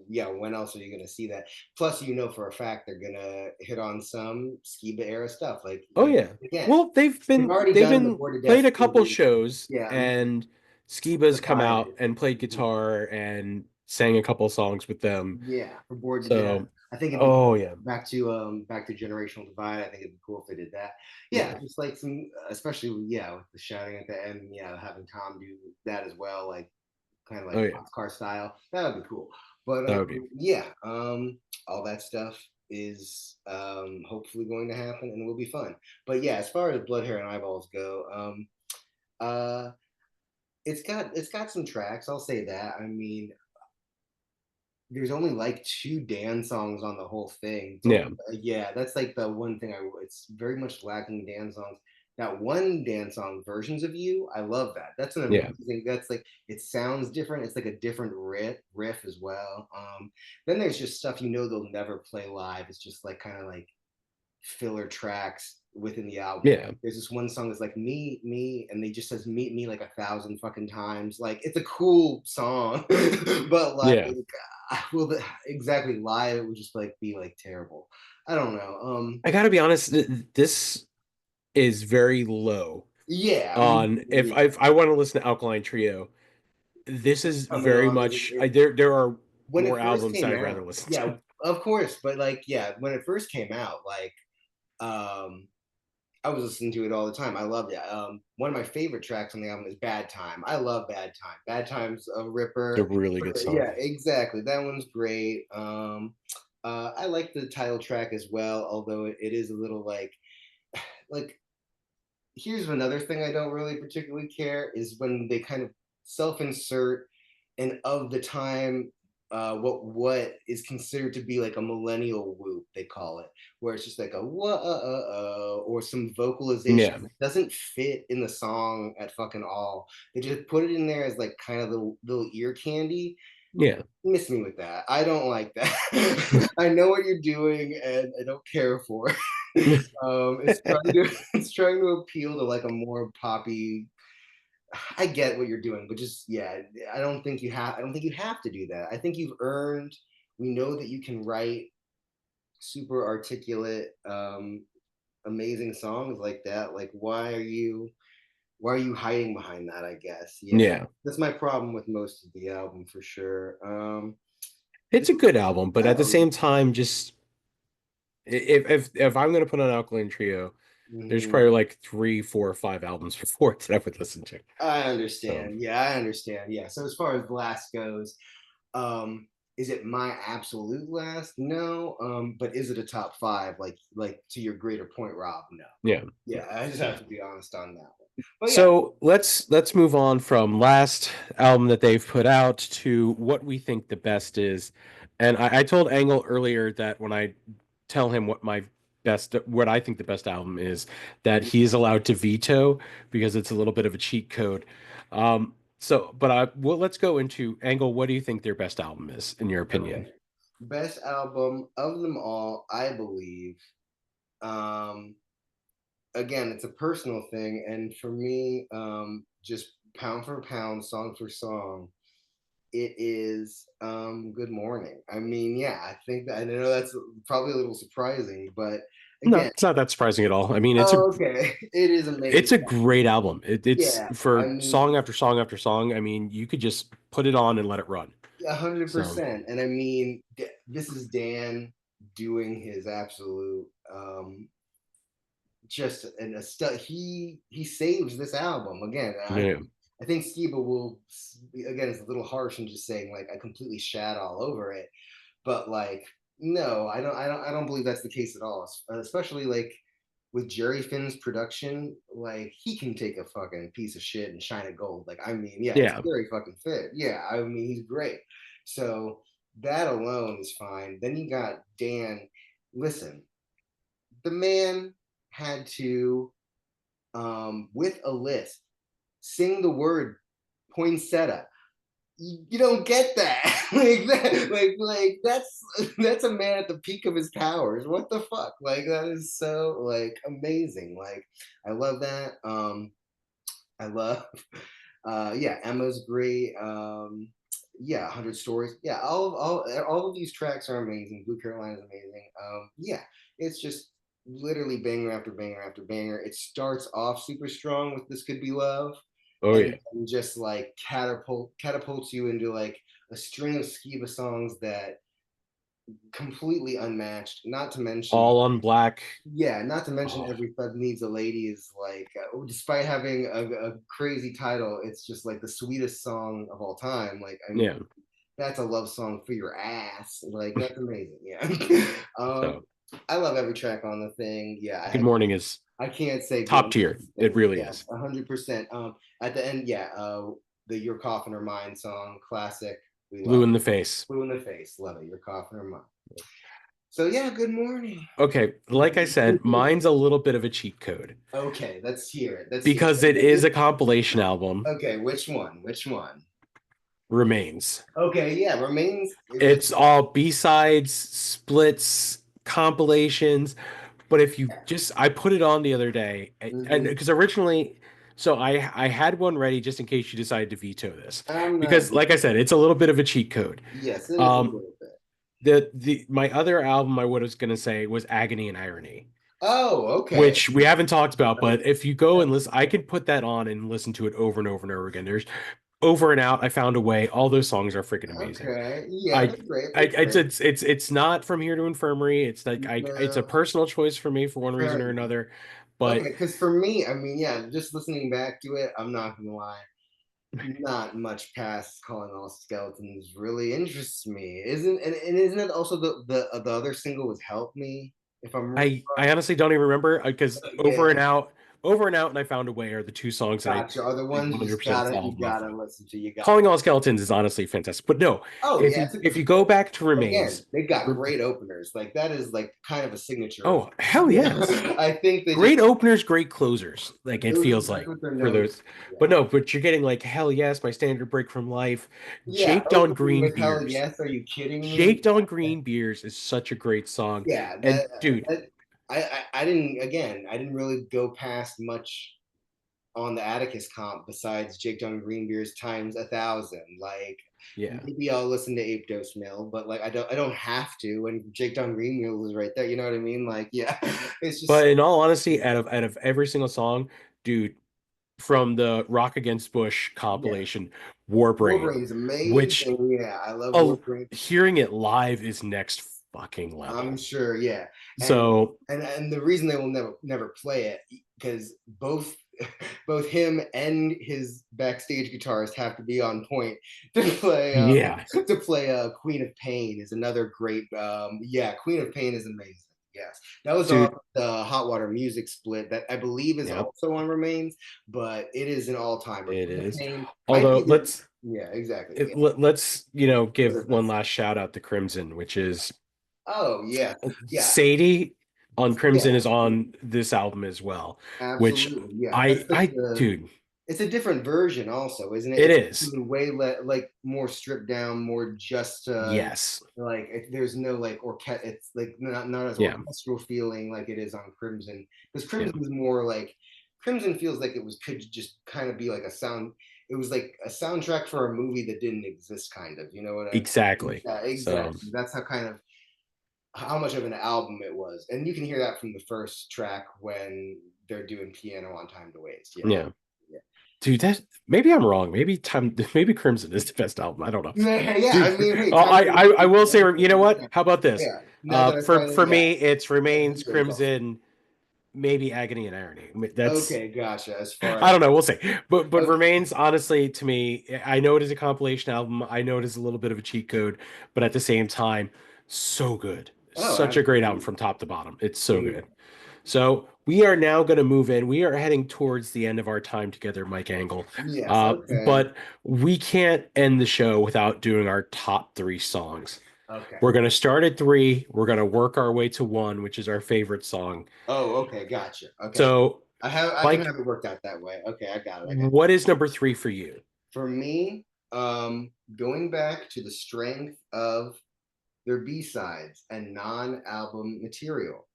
yeah, when else are you going to see that? Plus, for a fact they're going to hit on some Skiba era stuff. Like, Oh yeah. again, Well, they've already they've done the been Bored to played Death a couple tribute. shows Yeah, and Skiba's come out provided. and played guitar and sang a couple songs with them. Yeah, for Bored to Death. So, I think it'd be oh cool. yeah. Back to Generational Divide. I think it'd be cool if they did that. Yeah, Yeah. just like some, especially yeah, with the shouting at the end. Yeah, having Tom do that as well, like kind of Oh like yeah. boxcar style. That would be cool. But That would be. yeah, all that stuff is hopefully going to happen and will be fun. But yeah, as far as Blood, Hair, and Eyeballs go, uh, it's got some tracks. I'll say that. I mean, there's only like two Dan songs on the whole thing. It's only, Yeah. yeah, that's like the one thing it's very much lacking Dan songs. That one Dan song, Versions of You, I love that. That's an Yeah. amazing, that's like, it sounds different. It's like a different riff as well. Then there's just stuff they'll never play live. It's just like kind of like filler tracks within the album. Yeah. There's this one song that's like "Meet Me," and they just says "Meet Me" like 1,000 fucking times. Like it's a cool song, but like, Yeah. well, exactly live it would just like be like terrible. I don't know. I gotta be honest, this is very low Yeah, on if I want to listen to Alkaline Trio, this is coming very on much there are when more it first albums that came I'd rather out. listen Yeah, to. of course, but like yeah, when it first came out, like um I was listening to it all the time. I loved it. One of my favorite tracks on the album is "Bad Time." I love "Bad Time." "Bad Time's" a It's a ripper. really good song. Yeah, exactly. That one's great. I like the title track as well, although it is a little like. Here's another thing I don't really particularly care is when they kind of self-insert and of the time what is considered to be like a millennial whoop, they call it, where it's just like a whoa or some vocalization Yeah, that doesn't fit in the song at fucking all. They just put it in there as like kind of little ear candy. yeah. Miss me with that. I don't like that. I know what you're doing and I don't care for it. It's trying to it's trying to appeal to like a more poppy. I get what you're doing, but just yeah, I don't think you have. I don't think you have to do that. I think you've earned. We know that you can write super articulate, amazing songs like that. Like, why are you? Why are you hiding behind that? I guess. Yeah, Yeah. that's my problem with most of the album for sure. It's a good album, but I at the don't know. same time, just if I'm gonna put on Alkaline Trio, there's Mhm. probably like three, four, or five albums before it that I would listen to. I So understand. Yeah, I understand. Yeah. So as far as last goes, Um, is it my absolute last? No. But is it a top five? Like to your greater point, Rob? No. yeah, yeah. Yeah, I just have to be honest on that one. But yeah, So let's move on from last album that they've put out to what we think the best is. And I told Angle earlier that when I tell him what I think the best album is, that he's allowed to veto because it's a little bit of a cheat code. Well, let's go into Angle. What do you think their best album is, in your opinion? okay. Best album of them all, I believe. Um, Again, it's a personal thing, and for me, just pound for pound, song for song, it is Good Morning. I mean, yeah, I think that I know that's probably a little surprising, but No, again, it's not that surprising at all. I mean, oh, okay. It is it's amazing. a great album. It's Yeah, I for mean, song after song after song. I mean, you could just put it on and let it run. a hundred So, percent. And I mean, this is Dan doing his absolute just an a stu- he saves this album again. yeah, I think Skiba will again. It's a little harsh in just saying like I completely shat all over it, but like no, I don't believe that's the case at all. Especially like with Jerry Finn's production, like he can take a fucking piece of shit and shine it gold. Like I mean, yeah, it's yeah. very fucking fit. Yeah, I mean he's great. So that alone is fine. Then you got Dan. Listen, the man had to with a list sing the word poinsettia. You don't get that. That's a man at the peak of his powers. What the fuck? Like that is so like amazing. Like I love that. I love yeah, Emma's great. Yeah, 100 stories. Yeah, all of these tracks are amazing. Blue Carolina is amazing. Yeah, it's just literally banger after banger after banger. It starts off super strong with This Could Be Love, Oh and yeah. just like catapults you into like a string of Skiba songs that completely unmatched. Not to mention, All on Black. yeah, not to mention Oh, Every Thug Needs a Lady is like, despite having a crazy title, it's just like the sweetest song of all time. Like, I mean, yeah. that's a love song for your ass. Like, that's amazing. Yeah. So I love every track on the thing. Yeah, Good Morning is I can't say good top enough. tier. It It's really is. yes, 100%. At the end, yeah, the Your Coffin or Mine song, classic. We Blue love in it. the face. Blue in the face, love it. Your Coffin or Mine. So yeah, good morning. Okay, like I said, mine's a little bit of a cheat code Okay, let's hear it. Let's hear because it is it. a compilation album. Okay, which one? Which one? Remains. Okay, yeah, remains. It's all B-sides, splits, compilations. But if you just, I put it on the other day, and Mhm. because originally, so I had one ready just in case you decided to veto this, I'm not. because like I said, it's a little bit of a cheat code. Yes, it is a Um, little bit. the my other album I was gonna say was Agony and Irony, Oh, okay. which we haven't talked about, Okay. but if you go and listen, I could put that on and listen to it over and over and over again. There's Over and Out, I Found a Way. All those songs are freaking amazing. Okay. Yeah, I, they're great. I They're great. it's not From Here to Infirmary. It's like it's a No, personal choice for me for one fair reason or enough. another. But Okay, because for me, I mean, yeah, just listening back to it, I'm not gonna lie, not much past Calling All Skeletons really interests me. And isn't it also the other single was Help Me, if I'm wrong? I honestly don't even remember because Yeah, Over and Out, and I Found a Way are the two songs that I gotcha. Are the ones you just 100% gotta fall you in love gotta with. listen to. You got. Calling All Skeletons is honestly fantastic. But no, Oh yeah, if you go back to again, Remains, they've got great openers. Like that is like kind of a signature of. oh hell yes. I think they just Great openers, great closers. Like it those feels that's like what they're for known those. for. But Yeah. no, but you're getting like Hell Yes, My Standard Break from Life, Yeah, Jaked on opening Green with Hell Beers. Yes. Are you kidding me? Jaked on Green Beers is such a great song. Yeah, And dude, I didn't again. I didn't really go past much on the Atticus comp besides Jake Dunn Greenbeer's times 1,000. Like yeah. maybe I'll listen to Ape Dose Mill, but like I don't have to. And Jake Dunn Greenbeer was right there. You know what I mean? Like yeah, it's just But in all honesty, out of every single song, dude, from the Rock Against Bush yeah. compilation, Warbrain, Warbrain's which amazing. Yeah, I love uh, Warbrain. hearing it live is next fucking I'm level. sure, yeah. And So and the reason they will never play it because both him and his backstage guitarist have to be on point to play yeah, Queen of Pain is another great yeah, Queen of Pain is amazing. Yes. That was on dude, the Hot Water Music split that I believe is yep, also on Remains, but it is an all-timer. it Queen of is. Pain might Although be their yeah, exactly. Yeah. let's One of give their one best. last shout out to Crimson, which is Oh yeah. Yeah. Sadie on Crimson Yeah. is on this album as well, which Absolutely, yeah. That's like I the. dude, It's a different version, also, isn't it? it It's is. way like more stripped down, more just Yes. like there's no like It's like not as Yeah. orchestral feeling like it is on Crimson because Yeah. Crimson is more like Crimson feels like it was could just kind of be like a sound. It was like a soundtrack for a movie that didn't exist, kind of. You know what I? Exactly. Yeah, So, exactly. That's how kind of how much of an album it was, and you can hear that from the first track when they're doing piano on Time to Waste. Yeah, yeah. yeah, Dude, that maybe I'm wrong. Maybe Crimson is the best album. I don't know. yeah. I Dude, mean, hey, Time to I Waste. will say, you know what? How about this? Yeah. Now that I For finally, yeah, me, it's Remains, it's awesome. Crimson, maybe Agony and Irony. I mean, that's Okay, gotcha. As far I as don't know. We'll see. But okay, Remains, honestly, to me, I know it is a compilation album. I know it is a little bit of a cheat code, but at the same time, so good. oh, Such a great album absolutely, from top to bottom. It's so yeah. good. So we are now going to move in. We are heading towards the end of our time together, Mike Angle. Yes, okay, But we can't end the show without doing our top three songs. okay. We're going to start at three. We're going to work our way to one, which is our favorite song. Oh, okay, gotcha. Okay, So, I can Mike, have it worked out that way. Okay, I got it. I got it. what is number three for you? For me, going back to the strength of their B sides and non-album material.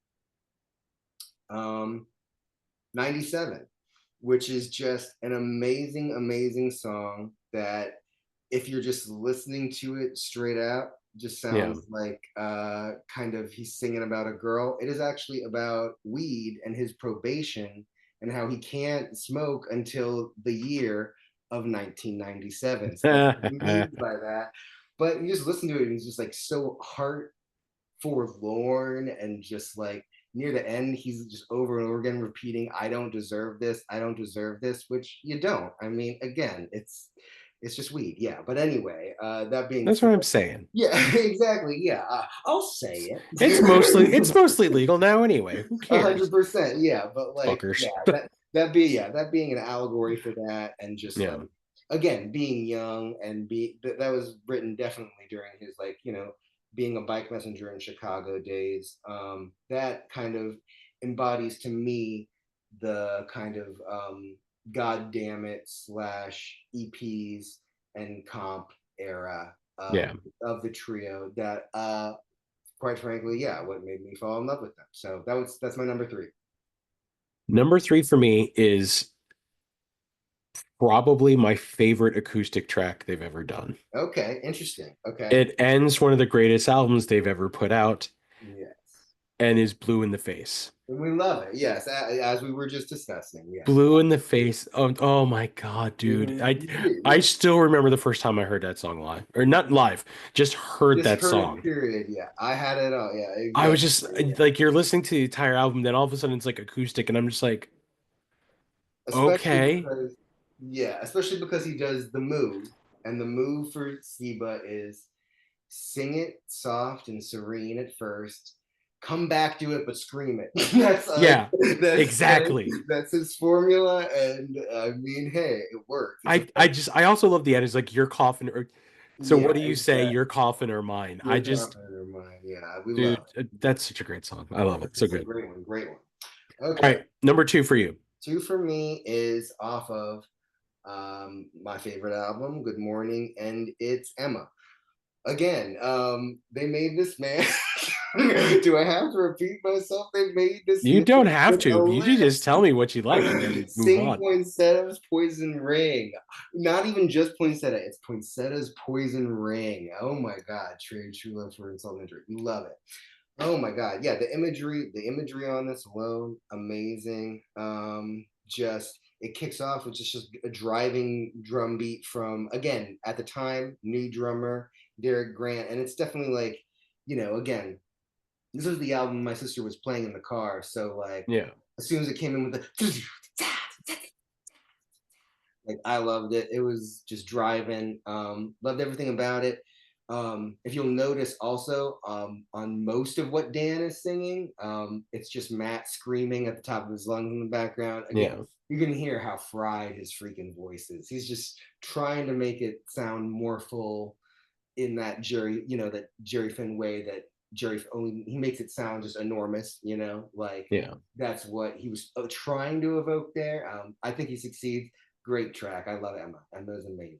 97, which is just an amazing, amazing song that if you're just listening to it straight out, just Yeah. sounds like kind of he's singing about a girl. It is actually about weed and his probation and how he can't smoke until the year of 1997. So that's what he means by that. But you just listen to it and it's just like so heart forlorn and just like near the end he's just over and over again repeating I don't deserve this, I don't deserve this, which you don't. I mean, again, it's just weed, yeah. But anyway, that being That's said, what I'm saying. yeah, exactly, yeah, I'll say It's it. mostly legal now anyway. Who A hundred cares? percent, yeah. But like, yeah, Fuckers. that being an allegory for that, and just like Yeah. again being young and that was written definitely during his like being a bike messenger in Chicago days. That kind of embodies to me the kind of God damn it slash EPs and comp era Yeah. of the trio that quite frankly, yeah, what made me fall in love with them. So that's my number three. Number three for me is probably my favorite acoustic track they've ever done. Okay, interesting. Okay. It ends one of the greatest albums they've ever put out. Yes. and is blue in the face. And we love it. Yes, as we were just discussing. Yes. Blue in the face. Oh my God, dude. I still remember the first time I heard that song live. Or not live, just heard Just that heard it, song. period. Yeah, I had it all. Yeah, I was exactly. just Yeah. like you're listening to the entire album, then all of a sudden it's like acoustic, and I'm just like, Especially okay. because, yeah, especially because he does the move, and the move for Skiba is sing it soft and serene at first, come back to it, but scream it. That's like Yeah, that's exactly. that's his formula, and I mean, hey, it works. It's I also love the end. It's like your coffin or so yeah, what do you say, exactly. your coffin or mine? I You're just confident in mine. Yeah, we love dude, it. that's such a great song. I love it. So It's a good. great one, great one. All Okay, right, number two for you. two for me is off of my favorite album, Good Morning, and it's Emma. Again, they made this man. Do I have to repeat myself? They made this You man don't have with a to. You should just tell me what you like and then move Sing on. Poinsettia's Poison Ring. Not even just poinsettia, it's Poinsettia's Poison Ring. Oh my God, trade true love for insult and injury. You love it. Oh my God. Yeah, the imagery on this alone, amazing. Just it kicks off with just a driving drum beat from, again, at the time, new drummer, Derek Grant. And it's definitely like, again, this was the album my sister was playing in the car. So like Yeah. as soon as it came in with the like I loved it. It was just driving. Loved everything about it. If you'll notice also, on most of what Dan is singing, it's just Matt screaming at the top of his lungs in the background. Again, Yeah. you can hear how fried his freaking voice is. He's just trying to make it sound more full in that Jerry Finn way, that Jerry only he makes it sound just enormous, like Yeah. that's what he was trying to evoke there. I think he succeeds. Great track. I love Emma. Emma's amazing.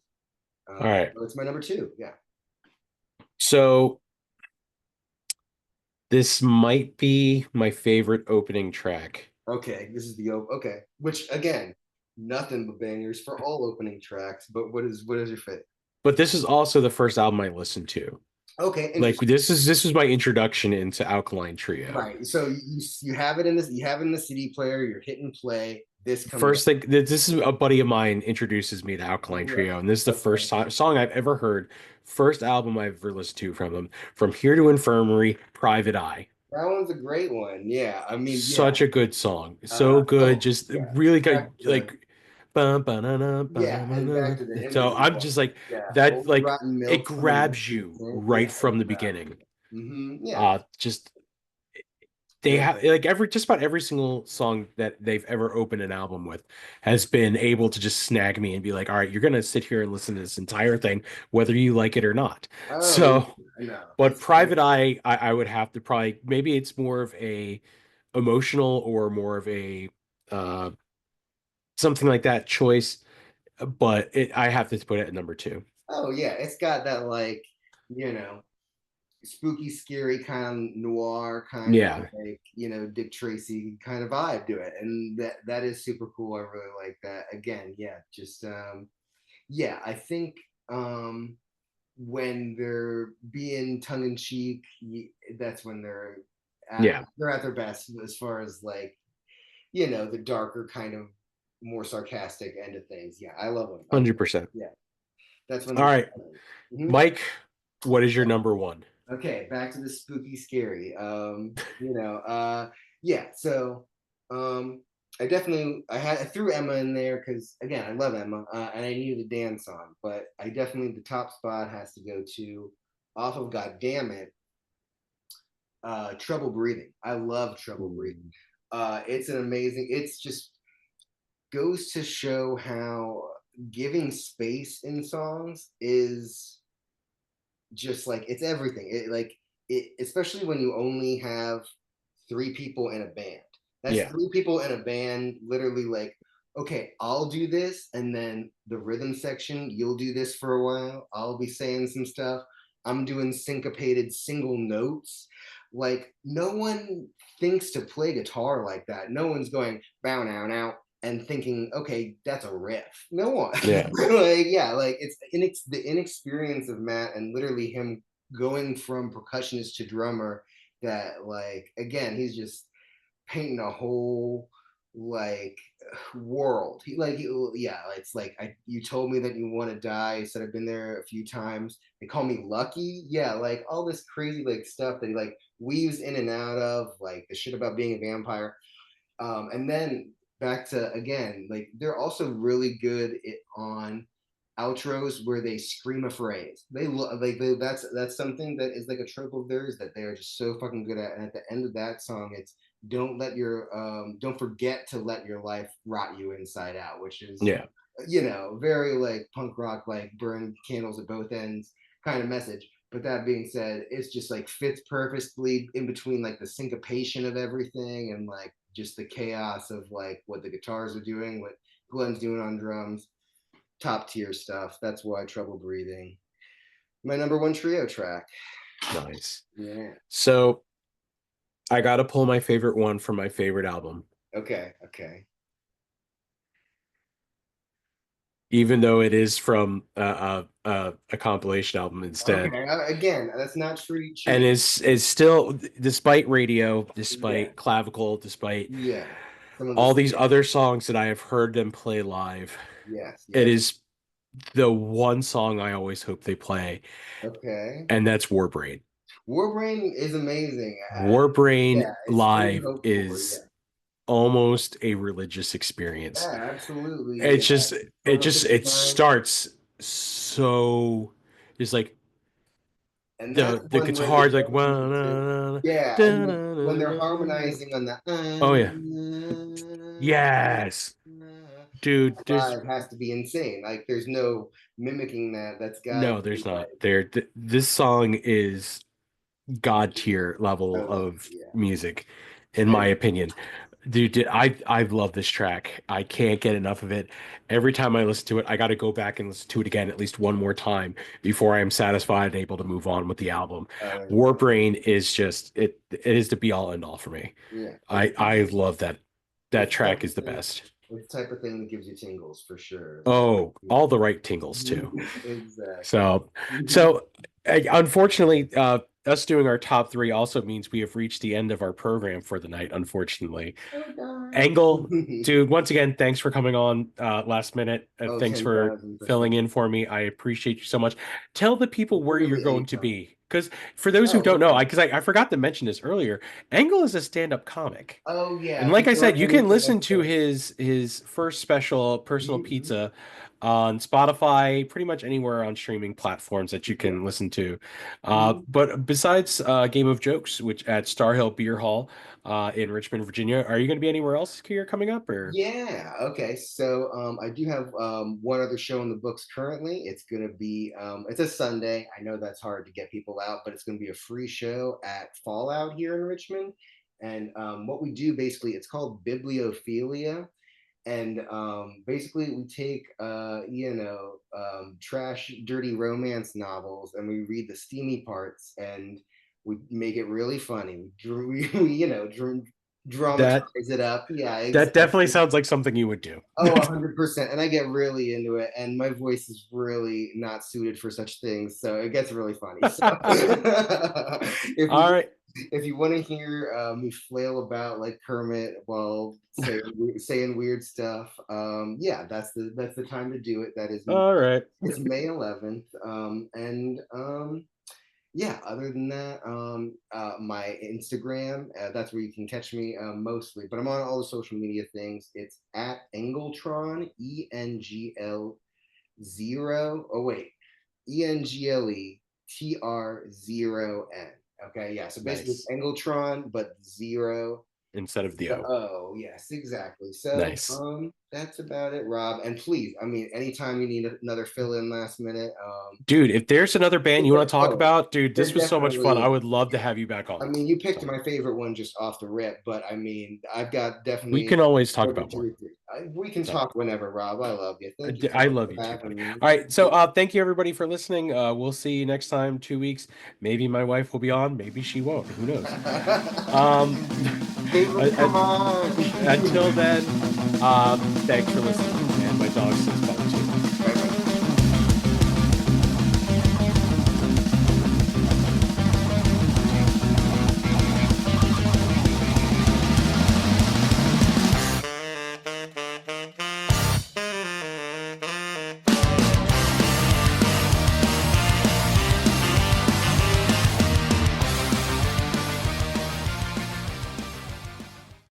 All right. So it's my number two. Yeah. So this might be my favorite opening track. Okay. This is the okay. Which again, nothing but bangers for all opening tracks. But what is your fit? But this is also the first album I listened to. Okay, Like interesting. this is my introduction into Alkaline Trio. Right. So you have it in this. You have it in the CD player. You're hitting play. This comes up. First thing, this is a buddy of mine introduces me to Alkaline Right. Trio, and this is the Okay. first song I've ever heard, first album I've ever listened to from them. From Here to Infirmary, Private Eye. That one's a great one. Yeah. I mean, yeah. Such a good song, so good, Oh, just yeah. really good, Back to like. Bum, ba-na-na, yeah, and back ba-na-na. to the So imagery I'm one. just like Yeah. that, Old like rotten it milk from the grabs you yeah, right from the beginning. exactly. Yeah. Just they Yeah. have like every just about every single song that they've ever opened an album with has been able to just snag me and be like, all right, you're gonna sit here and listen to this entire thing, whether you like it or not. Oh, So, yeah. No, but it's Private Eye, I would have to probably maybe it's more of a emotional or more of a uh something like that choice, but I have to put it at number two. oh yeah, it's got that like, you know, spooky, scary kind of noir kind of Yeah, like, Dick Tracy kind of vibe to it. And that is super cool. I really like that. Again, yeah, just yeah, I think when they're being tongue in cheek, that's when at yeah, they're at their best as far as like, the darker kind of more sarcastic end of things. Yeah, I love them. 100%. Yeah, that's my All number right, seven. Mhm. Mike, what is your number one? Okay, back to the spooky scary. Yeah, so um I threw Emma in there because again I love Emma, and I needed a dance on, but I definitely the top spot has to go to off of God Damn It, Trouble Breathing. I love Trouble Breathing. Ooh. It's just goes to show how giving space in songs is just like it's everything. Especially when you only have three people in a band. That's Yeah, three people in a band, literally like, okay, I'll do this, and then the rhythm section, you'll do this for a while. I'll be saying some stuff. I'm doing syncopated single notes. Like no one thinks to play guitar like that. No one's going bow now now and thinking, okay, that's a riff. No one. yeah, Like, yeah, like it's the inexperience of Matt and literally him going from percussionist to drummer that like again he's just painting a whole like world. Yeah, it's like you told me that you want to die. You said I've been there a few times. They call me lucky. Yeah, like all this crazy like stuff that he like weaves in and out of, like the shit about being a vampire. And then back to again, like they're also really good on outros where they scream a phrase. That's something that is like a trope of theirs that they are just so fucking good at. And at the end of that song, it's don't forget to let your life rot you inside out, which is Yeah. very like punk rock, like burn candles at both ends kind of message. But that being said, it's just like fits perfectly in between like the syncopation of everything and like just the chaos of like what the guitars are doing, what Glenn's doing on drums. Top tier stuff. That's why Trouble Breathing. My number one trio track. Nice. Yeah. So I got to pull my favorite one from my favorite album, Okay. Okay. even though it is from a compilation album instead. Okay. Again, that's not And cheating. is still, despite radio, Yeah. despite clavicle, despite Yeah. Some of the all these other songs that I have heard them play live, yes. it Yes. is the one song I always hope they play, Okay. and that's Warbrain. Warbrain is amazing. Warbrain Yeah, it's very live hopeful. is Yeah. almost a religious experience. Yeah, absolutely. It's Yeah. just From the it 59. starts so, it's like And that's the one where they guitar's like, go into, "Wah-na-na, yeah, and when they're da-na-na-na-na." harmonizing on the Oh yeah. Yes. Dude, there's live has to be insane. Like there's no mimicking that. That's gotta no, be there's not. like This song is god tier I level love of it. Yeah. music, in my And opinion. Dude, I love this track. I can't get enough of it. Every time I listen to it, I got to go back and listen to it again at least one more time before I am satisfied and able to move on with the album. there's no, Warbrain is just it. It is the be all end all for me. yeah, I love that. That it's the type track of is the thing. best. It's the type of thing that gives you tingles for sure. Like Oh, all the right tingles too. exactly. So, so unfortunately, us doing our top three also means we have reached the end of our program for the night, unfortunately. Oh darn. Angle, dude, once again, thanks for coming on last minute. Oh, Thanks for 10,000%. filling in for me. I appreciate you so much. Tell the people where you're Really going to anytime. be. Because for those who Oh, don't know, okay. I forgot to mention this earlier, Angle is a stand-up comic. Oh And yeah. If like you I said, want you can anything listen that's to his first special, Personal Mhm. Pizza, on Spotify, pretty much anywhere on streaming platforms that you Yeah. can listen to. Mhm. But besides Game of Jokes, which at Star Hill Beer Hall in Richmond, Virginia, are you going to be anywhere else here coming up, or? Yeah. Okay. So I do have one other show in the books currently. It's gonna be it's a Sunday. I know that's hard to get people out, but it's gonna be a free show at Fallout here in Richmond. And what we do basically, it's called Bibliophilia. And basically we take trash dirty romance novels and we read the steamy parts and we make it really funny. That Dramatize it up. Yeah, that definitely exactly. sounds like something you would do. Oh, 100%. And I get really into it. And my voice is really not suited for such things. So it gets really funny. So if All you right. if you want to hear me flail about like Kermit while saying weird stuff, yeah, that's the time to do it. That is All right. it's May 11th. And yeah, other than that, my Instagram, that's where you can catch me mostly, but I'm on all the social media things. It's at Engletron, ENGL 0. Oh, wait, ENGLETR 0N. Okay, yeah, so basically it's Nice. Engletron, but zero. Instead of the O. Oh, yes, exactly. So, Nice. that's about it, Rob. And please, I mean, anytime you need another fill in last minute, Dude, if there's another band you want to talk oh, about, dude, there this was so much fun. definitely I is. would love to Yeah. have you back I on. mean, you picked So my favorite one just off the rip, but I mean, I've got we definitely can always talk over about two more. or three. We can So talk whenever, Rob. I love you. Thank you so I much love for you too, buddy. having me. All right. So thank you everybody for listening. We'll see you next time, 2 weeks. Maybe my wife will be on, maybe she won't. Who knows? Um Favorite uh, come on. until then, thanks for listening. And my dog says bye too. Bye.